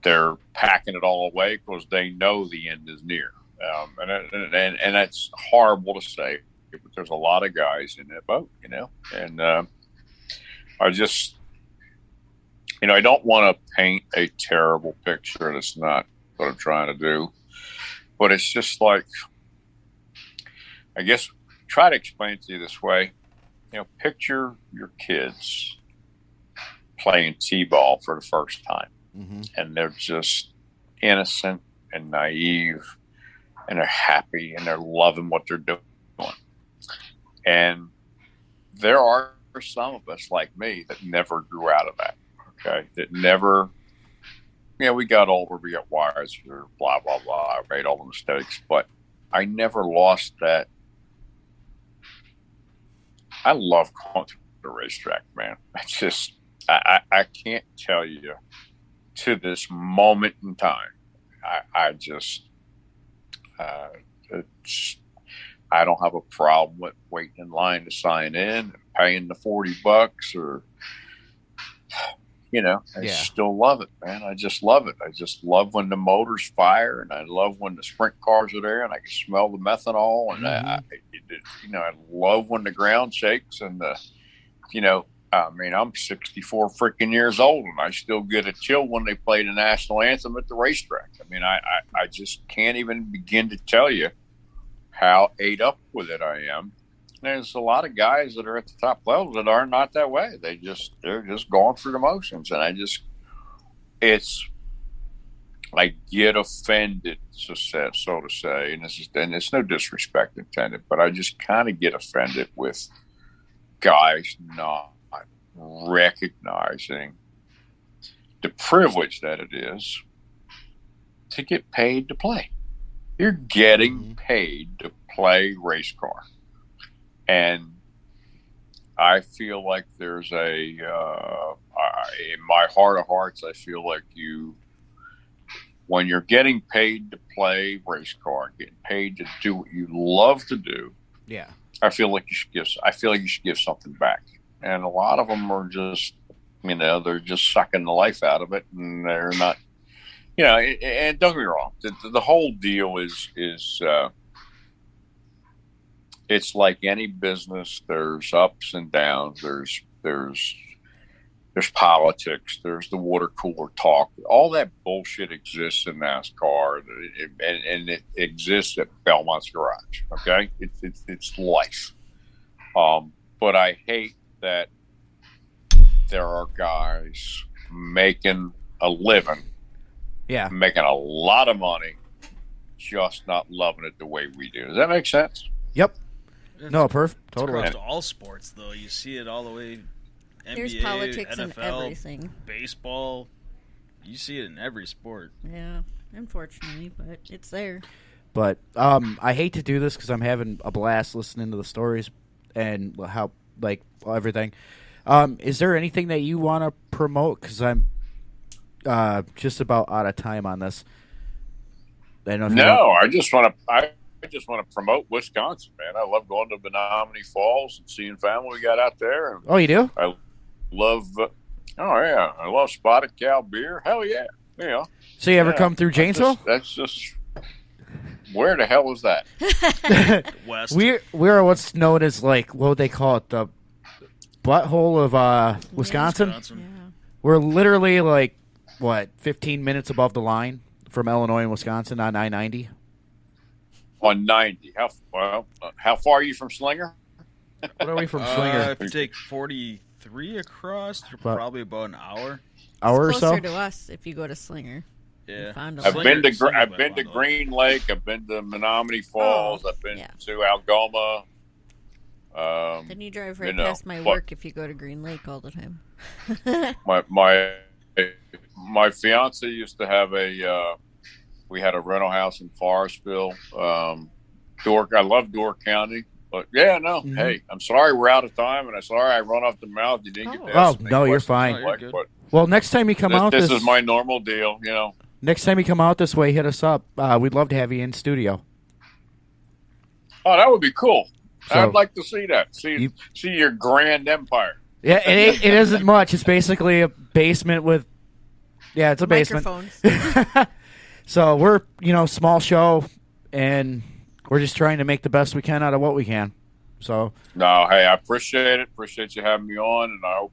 they're packing it all away because they know the end is near. And that's horrible to say, but there's a lot of guys in that boat, and I just, I don't want to paint a terrible picture. That's not what I'm trying to do, but it's just like, I guess, try to explain it to you this way. Picture your kids playing t-ball for the first time, and they're just innocent and naive, and they're happy, and they're loving what they're doing. And there are some of us like me that never grew out of that. Okay. That never, we got older, we got wiser, blah, blah, blah. I made all the mistakes, but I never lost that. I love going to the racetrack, man. It's just, I can't tell you to this moment in time. I just, I don't have a problem with waiting in line to sign in and paying the $40 or, I still love it, man. I just love it. I just love when the motors fire, and I love when the sprint cars are there and I can smell the methanol. And I love when the ground shakes and I'm 64 freaking years old and I still get a chill when they play the national anthem at the racetrack. I just can't even begin to tell you how ate up with it I am. There's a lot of guys that are at the top level that are not that way. They're just going through the motions, and I get offended, so to say, and it's no disrespect intended, but I just kind of get offended with guys not recognizing the privilege that it is to get paid to play. You're getting paid to play race car. And I feel like there's in my heart of hearts, I feel like when you're getting paid to play race car, getting paid to do what you love to do, I feel like you should give something back. And a lot of them are just, they're just sucking the life out of it, and they're not, and don't get me wrong, the whole deal is it's like any business. There's ups and downs. There's politics. There's the water cooler talk. All that bullshit exists in NASCAR, and it exists at Belmont's garage. Okay, it's life. But I hate that there are guys making a living, making a lot of money, just not loving it the way we do. Does that make sense? Yep. No, perfect. Totally. It's across all sports, though. You see it all the way. NBA, there's politics NFL, in everything. Baseball. You see it in every sport. Yeah, unfortunately, but it's there. But I hate to do this because I'm having a blast listening to the stories and how, everything. Is there anything that you want to promote? Because I'm just about out of time on this. I just want to promote Wisconsin, man. I love going to Menominee Falls and seeing family we got out there. Oh, you do? I love, I love Spotted Cow beer. Hell yeah. So you ever come through Janesville? That's just, where the hell is that? West. We're what's known as what would they call it? The butthole of Wisconsin? Yeah. We're literally 15 minutes above the line from Illinois and Wisconsin on I-90. On 90. How far are you from Slinger? What are we from Slinger? If you take 43 across, you're probably about an hour. Hour or It's so? closer to us if you go to Slinger. Yeah. I've been to Green Lake. I've been to Menominee Falls. I've been to Algoma. Then you drive right past my work if you go to Green Lake all the time. My fiance used to have we had a rental house in Forestville. I love Door County. But hey, I'm sorry we're out of time, and I'm sorry I run off the mouth. You didn't get to ask me no, you're questions fine. like, but Well, next time you come out, this is my normal deal. Next time you come out this way, hit us up. We'd love to have you in studio. Oh, that would be cool. So, I'd like to see that. See your grand empire. Yeah, it isn't much. It's basically a basement with. Yeah, it's a basement. Microphones. So we're small show, and we're just trying to make the best we can out of what we can. So No, hey, I appreciate it. Appreciate you having me on, and I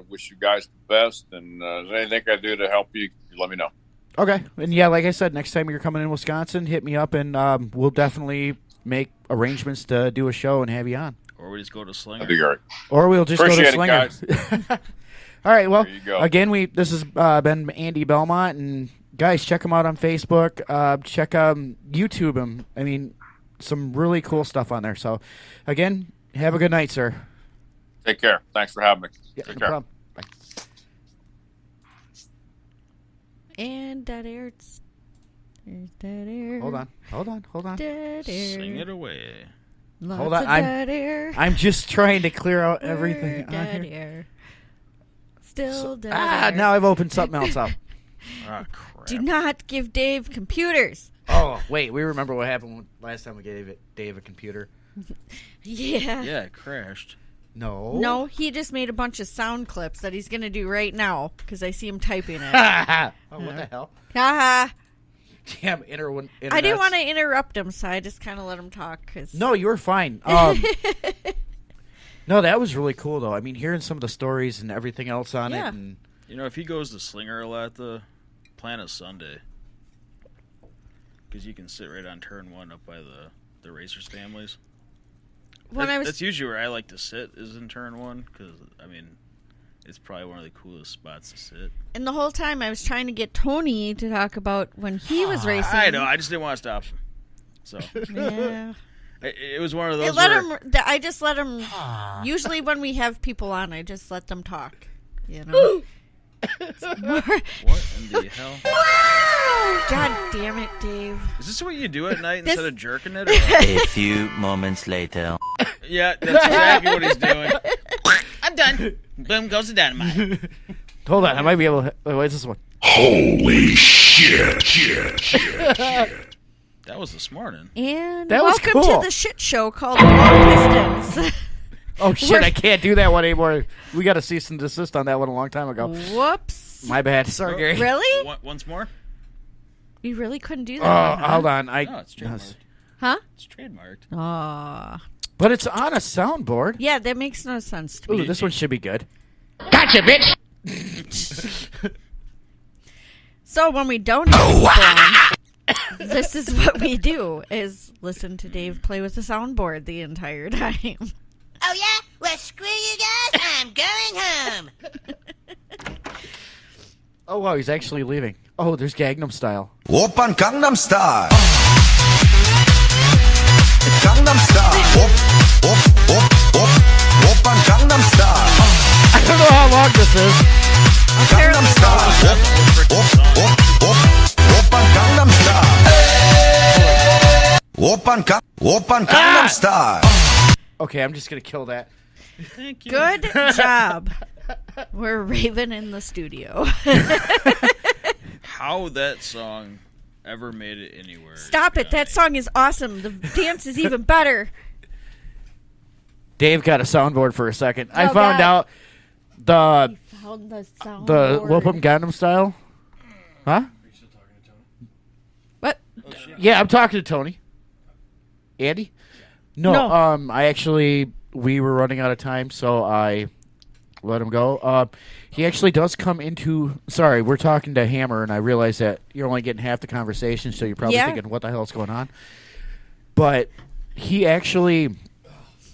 wish you guys the best. And if there's anything I do to help you, let me know. okay, and yeah, like I said, next time you're coming in Wisconsin, hit me up, and we'll definitely make arrangements to do a show and have you on. Or we just go to Slinger. That'd be great. Or we'll just Appreciate go it, to Slinger. guys. All right. Well, There you go. again, this has been Andy Belmont, and guys, check him out on Facebook. Check YouTube him. I mean, some really cool stuff on there. So, again, have a good night, sir. Take care. Thanks for having me. Yeah, Take no care. problem. Bye. And dead air. There's dead air. Hold on. Dead air. Sing it away. Lots Hold on, of dead air. I'm just trying to clear out everything on Dead here. air. Still dead air. Now I've opened something else up. Ah, crap. Do not give Dave computers. Oh, wait, we remember what happened last time we gave Dave a computer. Yeah. Yeah, it crashed. No. No, he just made a bunch of sound clips that he's going to do right now because I see him typing it. Oh, what the hell? Haha. Damn, I didn't want to interrupt him, so I just kind of let him talk. Cause... No, you were fine. No, that was really cool, though. I mean, hearing some of the stories and everything else on Yeah. it. And If he goes to Slinger a lot, plan a Sunday. Because you can sit right on turn 1 up by the racers' families. That's usually where I like to sit, is in turn 1. Because, it's probably one of the coolest spots to sit. And the whole time I was trying to get Tony to talk about when he was racing. I know, I just didn't want to stop him. So, Yeah. it was one of those I just let him. Usually when we have people on, I just let them talk. You know. What in the hell? God damn it, Dave. Is this what you do at night instead of jerking it? Or A few moments later. Yeah, that's exactly what he's doing. I'm done. Boom goes the dynamite. hold on, I might be able to. Wait, what's this one? Holy shit. That was this morning. And That was welcome cool. to the shit show called Pistons. Oh, shit, I can't do that one anymore. We got a cease and desist on that one a long time ago. Whoops. My bad. Sorry, Gary. Really? Once more? We really couldn't do that. Oh, one, huh? hold on. No, it's trademarked. Huh? It's trademarked. Aw. But it's on a soundboard. Yeah, that makes no sense to Ooh, me. this one should be good. Gotcha, bitch. So when we don't have people on, this is what we do, is listen to Dave play with the soundboard the entire time. Oh, yeah? Well, screw you guys. I'm going home. Oh, wow, he's actually leaving. Oh, there's Gangnam Style. Oppan Gangnam Style. Gangnam Style. Oppan Gangnam Style. I don't know how long this is. Gangnam Style. Oppan Gangnam Style. Oppan Gangnam Style. Okay, I'm just going to kill that. Thank you. Good job. We're Raven in the studio. How that song ever made it anywhere. Stop it. That song is awesome. The dance is even better. Dave got a soundboard for a second. I Oh, found God. out Found the sound. the Whoop'em Gangnam Style. Huh? What? Yeah, I'm talking to Tony. Andy? No, No. we were running out of time, so I let him go. He actually does come into... Sorry, we're talking to Hammer, and I realize that you're only getting half the conversation, so you're probably thinking, what the hell is going on? But he actually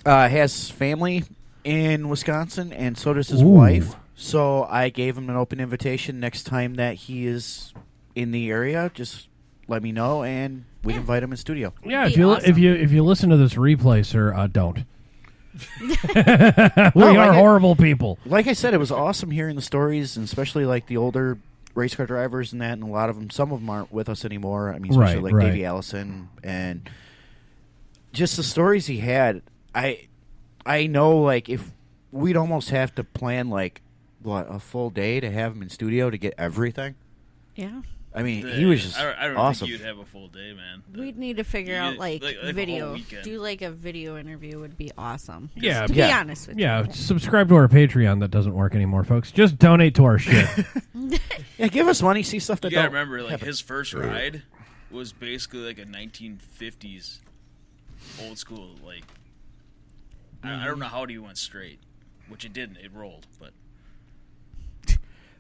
has family in Wisconsin, and so does his wife. So I gave him an open invitation next time that he is in the area. Just let me know, and we invite him in studio. Yeah, Be if you awesome. if you listen to this replay, sir, don't. We No, are like horrible people. Like I said, it was awesome hearing the stories, and especially like the older race car drivers and that, and a lot of them, some of them aren't with us anymore. I mean, especially Right. Davey Allison, and just the stories he had. I know, like, if we'd almost have to plan like a full day to have him in studio to get everything. Yeah. I mean, he was just I don't awesome. think you'd have a full day, man. We'd need to figure out like a whole video. weekend. Do like a video interview would be awesome. Yeah, to be honest with you. Yeah, subscribe to our Patreon. That doesn't work anymore, folks. Just donate to our shit. Yeah, give us money, see stuff that You gotta don't remember, like happen. his first ride was basically like a 1950s old school. Like I don't know how he went straight, which it didn't. It rolled, but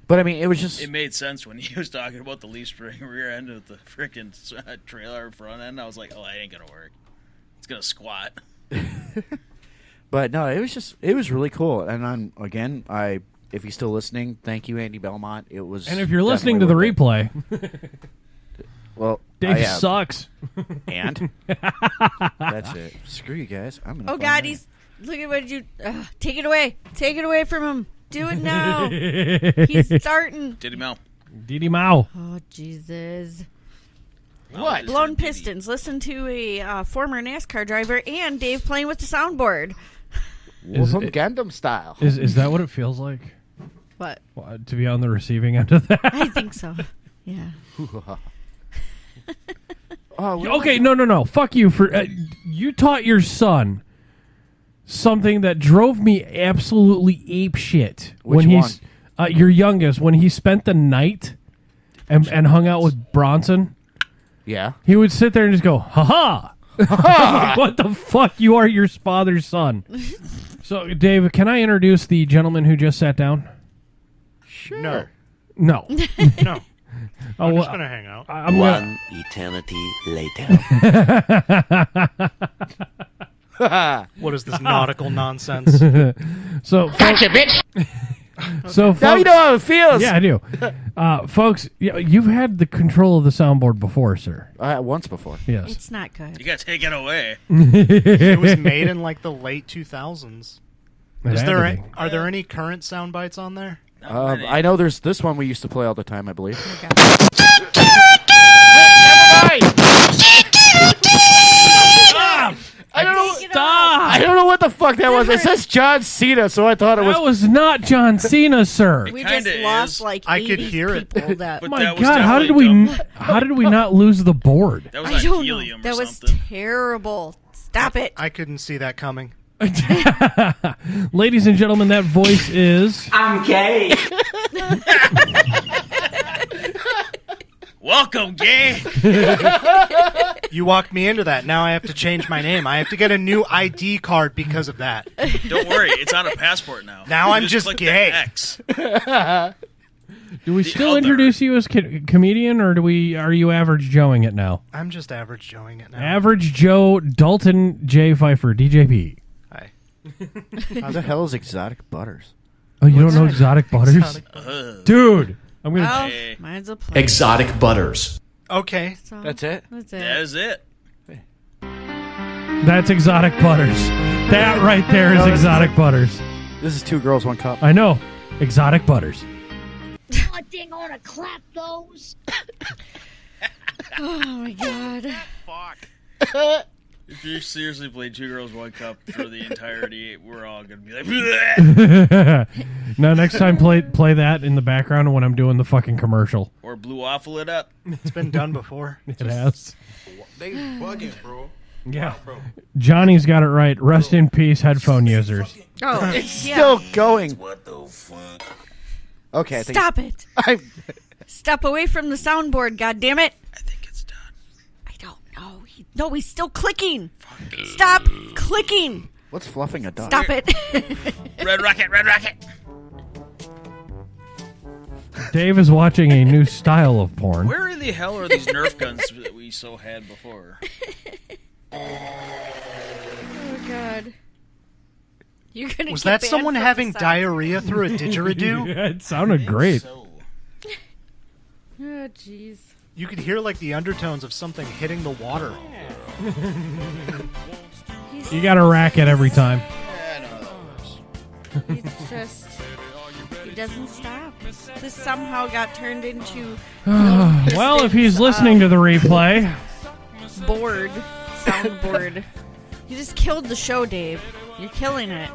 But I mean, it was just it made sense when he was talking about the leaf spring rear end of the freaking trailer front end. I was like, oh, that ain't gonna work. It's gonna squat. But no, it was really cool. And if he's still listening, thank you, Andy Belmont. It was. And if you're listening to the replay, well, Dave sucks. And that's it. Screw you guys. I'm gonna. Oh God, look at what you. Take it away from him. Do it now. He's starting. Diddy Mao. Oh Jesus. What? Blown Pistons. Listen to a former NASCAR driver and Dave playing with the soundboard. From Gundam style. Is that what it feels like? What? To be on the receiving end of that? I think so. Yeah. Okay, no. Fuck you for you taught your son something that drove me absolutely ape shit. Which when he's your youngest, when he spent the night and hung out with Bronson. Yeah. He would sit there and just go, ha ha. What the fuck? You are your father's son. So, Dave, can I introduce the gentleman who just sat down? Sure. No. No. I'm just going to hang out. One eternity later. What is this nautical nonsense? So, gotcha, bitch. So, now you know how it feels. Yeah, I do. Folks, you've had the control of the soundboard before, sir. Once before. Yes. It's not good. You gotta take it away. It was made in like the late 2000s. Are there any current sound bites on there? I know there's this one we used to play all the time, I believe. I don't know what the fuck that was. It says John Cena, so I thought it was. That was not John Cena, sir. We just lost like I could 80 hear it. people that. My God, how did we not lose the board? That was I like don't helium know. or That was something. terrible. Stop it. I couldn't see that coming. Ladies and gentlemen, that voice is. I'm gay. Welcome, gay. You walked me into that. Now I have to change my name. I have to get a new ID card because of that. Don't worry, it's on a passport now. Now I'm You just click gay. the X. Do we still introduce you as comedian, or are you average Joeing it now? I'm just average Joeing it now. Average Joe Dalton J. Pfeiffer, DJP. Hi. How the hell is Exotic Butters? Oh, you don't know Exotic Butters? Dude, I'm going to... mine's a play. Exotic Butters. Okay. So, That's it? That's it. That is it. That's Exotic Butters. That right there is Exotic Butters. This is 2 girls, 1 cup. I know. Exotic Butters. I think I want to clap those. Oh my God. Fuck. If you seriously played 2 girls, 1 cup for the entirety, we're all gonna be like. Bleh! No, next time play that in the background when I'm doing the fucking commercial. Or Blue Waffle it up. It's been done before. It has. They bugging, bro. Yeah. Johnny's got it right. Rest in peace, headphone users. Oh, It's still going. What the fuck? Okay. Stop it. Step away from the soundboard, goddammit. I think it's done. I don't know. No, he's still clicking. Stop clicking. What's fluffing a dog? Stop it. Red Rocket, Red Rocket. Dave is watching a new style of porn. Where in the hell are these Nerf guns that we so had before? Oh God. You're gonna Was get that banned someone from having the sound. diarrhea through a didgeridoo? Yeah, it sounded great. So. Oh jeez. You could hear like the undertones of something hitting the water. You got a racket every time. He's just... He doesn't stop. This somehow got turned into... Well, if he's listening to the replay... Board. Soundboard. You just killed the show, Dave. You're killing it.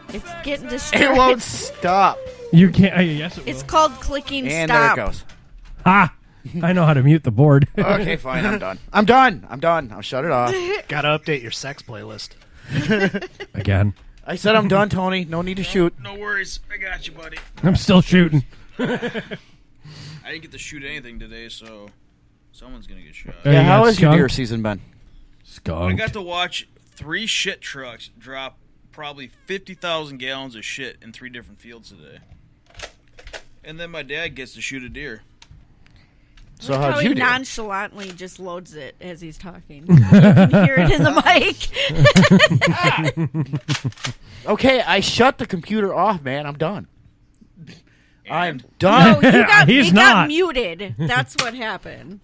It's getting distracted. It won't stop. You can't... yes, it will. It's called clicking And stop. there it goes. Ha! I know how to mute the board. Okay, fine. I'm done. I'm done. I'm done. I'll shut it off. Gotta update your sex playlist. Again. I said I'm done, Tony. No need to shoot. No worries. I got you, buddy. I'm still shooting. I didn't get to shoot anything today, so someone's going to get shot. Yeah, how has your deer season been? Skunked. I got to watch 3 shit trucks drop probably 50,000 gallons of shit in 3 different fields today. And then my dad gets to shoot a deer. So Look how'd how you he do? nonchalantly just loads it as he's talking. You can hear it in the mic. Okay, I shut the computer off, man. I'm done. I'm done. No, you He's got not. muted. That's what happened.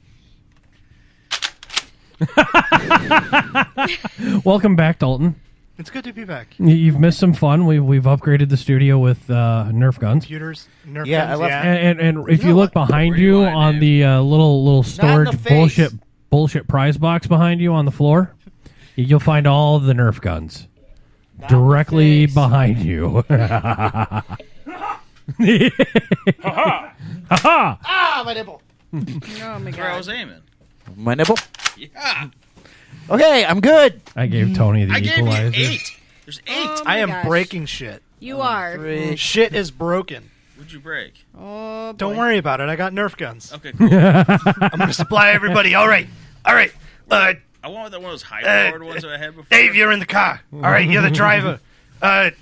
Welcome back, Dalton. It's good to be back. You've missed some fun. We've upgraded the studio with Nerf guns. Computers, Nerf Yeah, guns, I left- And if you look behind you on the little storage face. bullshit prize box behind you on the floor, you'll find all of the Nerf guns directly behind you. Ha ha! Ah, my nipple. Oh my That's where I was god. aiming. My nipple? Yeah. Okay, I'm good. I gave Tony the I gave equalizer. you 8. There's 8. Oh I my am gosh. breaking shit. You are. Shit is broken. What'd you break? Oh, boy. Don't worry about it. I got Nerf guns. Okay, cool. I'm going to supply everybody. All right. I want one of those high-powered ones that I had before. Dave, you're in the car. All right, you're the driver.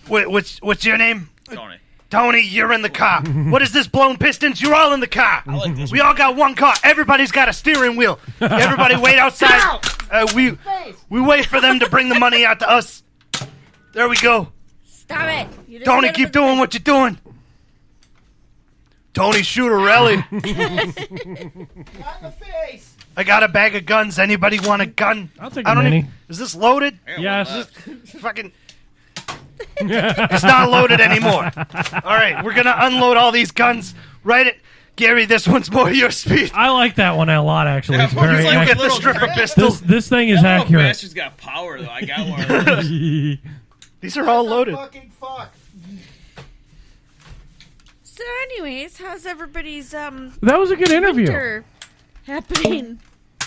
What's your name? Tony. Tony, you're in the car. What is this, blown Pistons? You're all in the car. I like this We all got one car. Everybody's got a steering wheel. Everybody wait outside. We wait for them to bring the money out to us. There we go. Stop it. You just Tony, hit him keep in doing what you're doing. Tony, shoot a rally. I got a bag of guns. Anybody want a gun? I'll take a mini. Is this loaded? Yes. Fucking. It's not loaded anymore. All right, we're gonna unload all these guns. Right, Gary. This one's more your speed. I like that one a lot, actually. Yeah, It's very he's like accurate. Get the stripper pistols. This thing is That little accurate. bastard's got power, though. I got one of those. These are all loaded. Fucking fuck. So, anyways, how's everybody's That was a good interview. winter happening?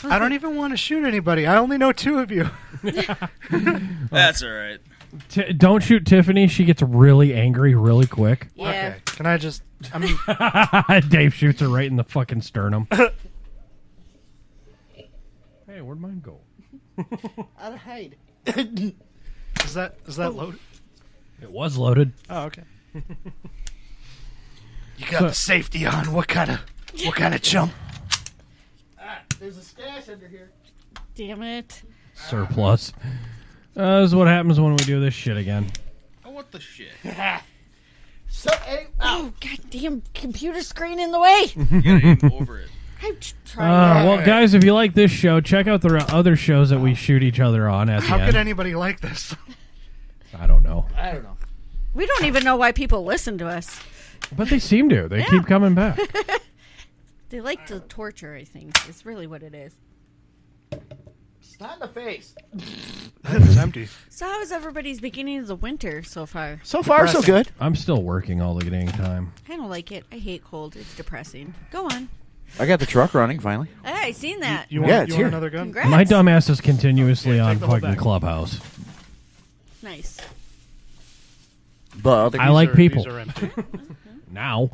I don't even want to shoot anybody. I only know 2 of you. That's all right. Don't shoot Tiffany. She gets really angry really quick. Yeah. Okay. Can I just? I mean, Dave shoots her right in the fucking sternum. Hey, where'd mine go? I'll hide. is that loaded? It was loaded. Oh, okay. You got the safety on. What kind of chump? There's a stash under here. Damn it. Surplus. This is what happens when we do this shit again. Oh, what the shit? So, Oh, goddamn computer screen in the way. You gotta aim over it. I'm trying. Well, guys, if you like this show, check out the other shows that we shoot each other on at the How end. could anybody like this? I don't know. I don't know. We don't even know why people listen to us. But they seem to. They keep coming back. They like the torture, I think. It's really what it is. It's not in the face. It's empty. So how is everybody's beginning of the winter so far? So far, so good. I'm still working all the dang time. I don't like it. I hate cold. It's depressing. Go on. I got the truck running finally. Hey, I seen that. You want, Yeah, it's you here. want another gun? Congrats. My dumbass is continuously Okay, on take the whole fucking bag. Clubhouse. Nice. But I like people. These are empty. Now.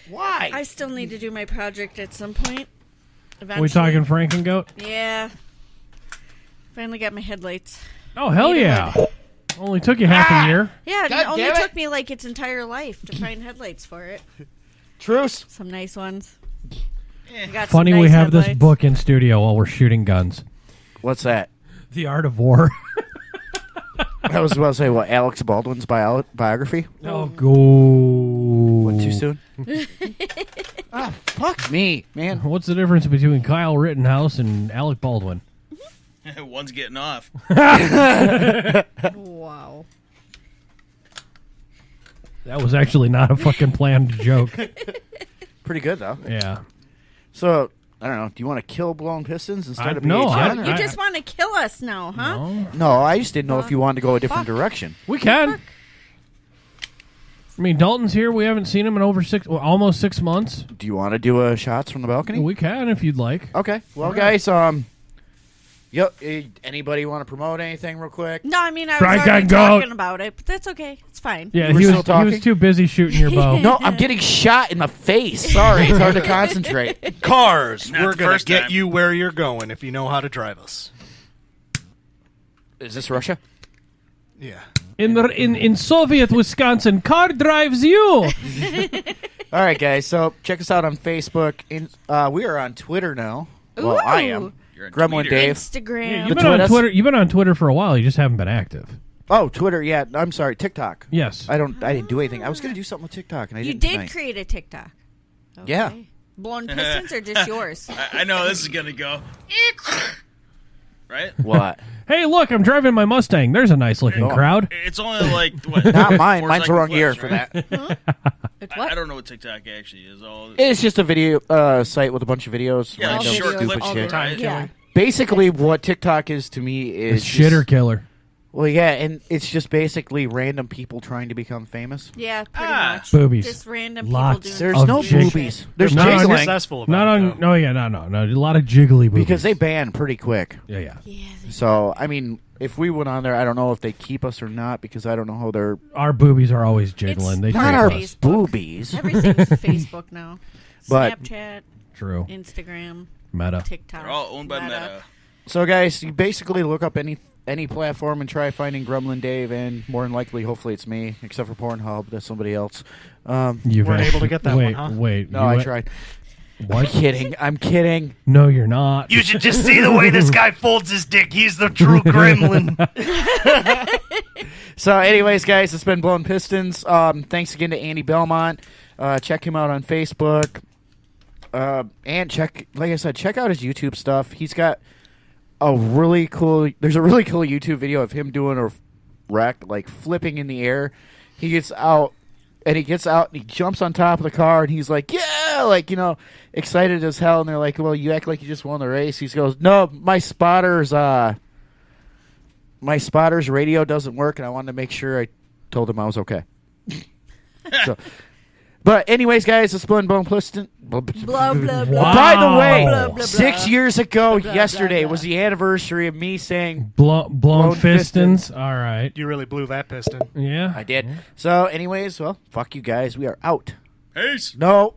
why? I still need to do my project at some point. Are we talking Frankengoat? Yeah. Finally got my headlights. Oh, hell yeah. Only took you half a year. Yeah, God it only damn it. took me like its entire life to find headlights for it. Truce. Some nice ones. I got Funny some we nice have this headlights. book in studio while we're shooting guns. What's that? The Art of War. I was about to say, what, Alex Baldwin's biography? Oh, go. What, too soon? Ah, fuck me, man. What's the difference between Kyle Rittenhouse and Alec Baldwin? One's getting off. Wow. That was actually not a fucking planned joke. Pretty good, though. Yeah. So, I don't know. Do you want to kill blown pistons instead of no, BHN? You just want to kill us now, huh? No. No, I just didn't know if you wanted to go a different direction. We can. I mean, Dalton's here. We haven't seen him in over almost 6 months. Do you want to do a shots from the balcony? We can if you'd like. Okay. Well, guys, anybody want to promote anything real quick? No, I mean, I was Frank already and Goat. talking about it, but that's okay. It's fine. Yeah, You were he still was talking? too busy shooting your bow. No, I'm getting shot in the face. Sorry, it's hard to concentrate. Cars, Not we're the going to first get time. you where you're going if you know how to drive us. Is this Russia? Yeah. In Soviet Wisconsin, car drives you. All right, guys. So check us out on Facebook. We are on Twitter now. Well, I am. You're on Gremlin Twitter. Dave. Instagram. You've been on Twitter. You've been on Twitter for a while. You just haven't been active. Oh, Twitter. Yeah, I'm sorry. TikTok. Yes. I didn't do anything. I was going to do something with TikTok, and I You didn't. did tonight. create a TikTok. Okay. Yeah. Blown Pistons or just yours? I know this is gonna go. Right? What? Hey, look! I'm driving my Mustang. There's a nice looking crowd. It's only like what? Not mine. 4 Mine's the second wrong clips, year for right? that. It's what? I don't know what TikTok actually is. It's just a video site with a bunch of videos. Yeah, random short stupid clips, shit. right? Yeah. Basically, what TikTok is to me is It's shitter just- killer. Well, yeah, and it's just basically random people trying to become famous. Yeah, pretty much. Boobies. Just random Lots. people doing There's Of no jig- boobies. There's Not on- jiggling Successful about Not it, on. though. No, yeah, no. A lot of jiggly boobies. because they ban pretty quick. Yeah. Yeah, So, I mean, if we went on there, I don't know if they keep us or not because I don't know how they're. Our boobies are always jiggling. They Not trip our us. boobies. everything's Facebook now. But- Snapchat, True. Instagram, Meta. TikTok. They're all owned by Meta. So, guys, you basically look up any platform and try finding Gremlin Dave, and more than likely, hopefully, it's me, except for Pornhub. That's somebody else. You weren't able to get that wait, one, huh? Wait. No, you I went- tried. What? I'm kidding. No, you're not. You should just see the way this guy folds his dick. He's the true gremlin. So, anyways, guys, it's been Blown Pistons. Thanks again to Andy Belmont. Check him out on Facebook. And like I said, check out his YouTube stuff. He's got there's a really cool YouTube video of him doing a wreck, like flipping in the air. He gets out and he jumps on top of the car and he's like, yeah, like, excited as hell. And they're like, well, you act like you just won the race. He goes, no, my spotter's radio doesn't work. And I wanted to make sure I told him I was okay. So, but anyways, guys, it's been Bone Pliston. Blah, blah, blah. By the way, Blah, blah, blah. 6 years ago Blah, blah, yesterday blah. was the anniversary of me saying Blown Pistons. All right. You really blew that piston. Yeah. I did. So, anyways, well, fuck you guys. We are out. Peace. No.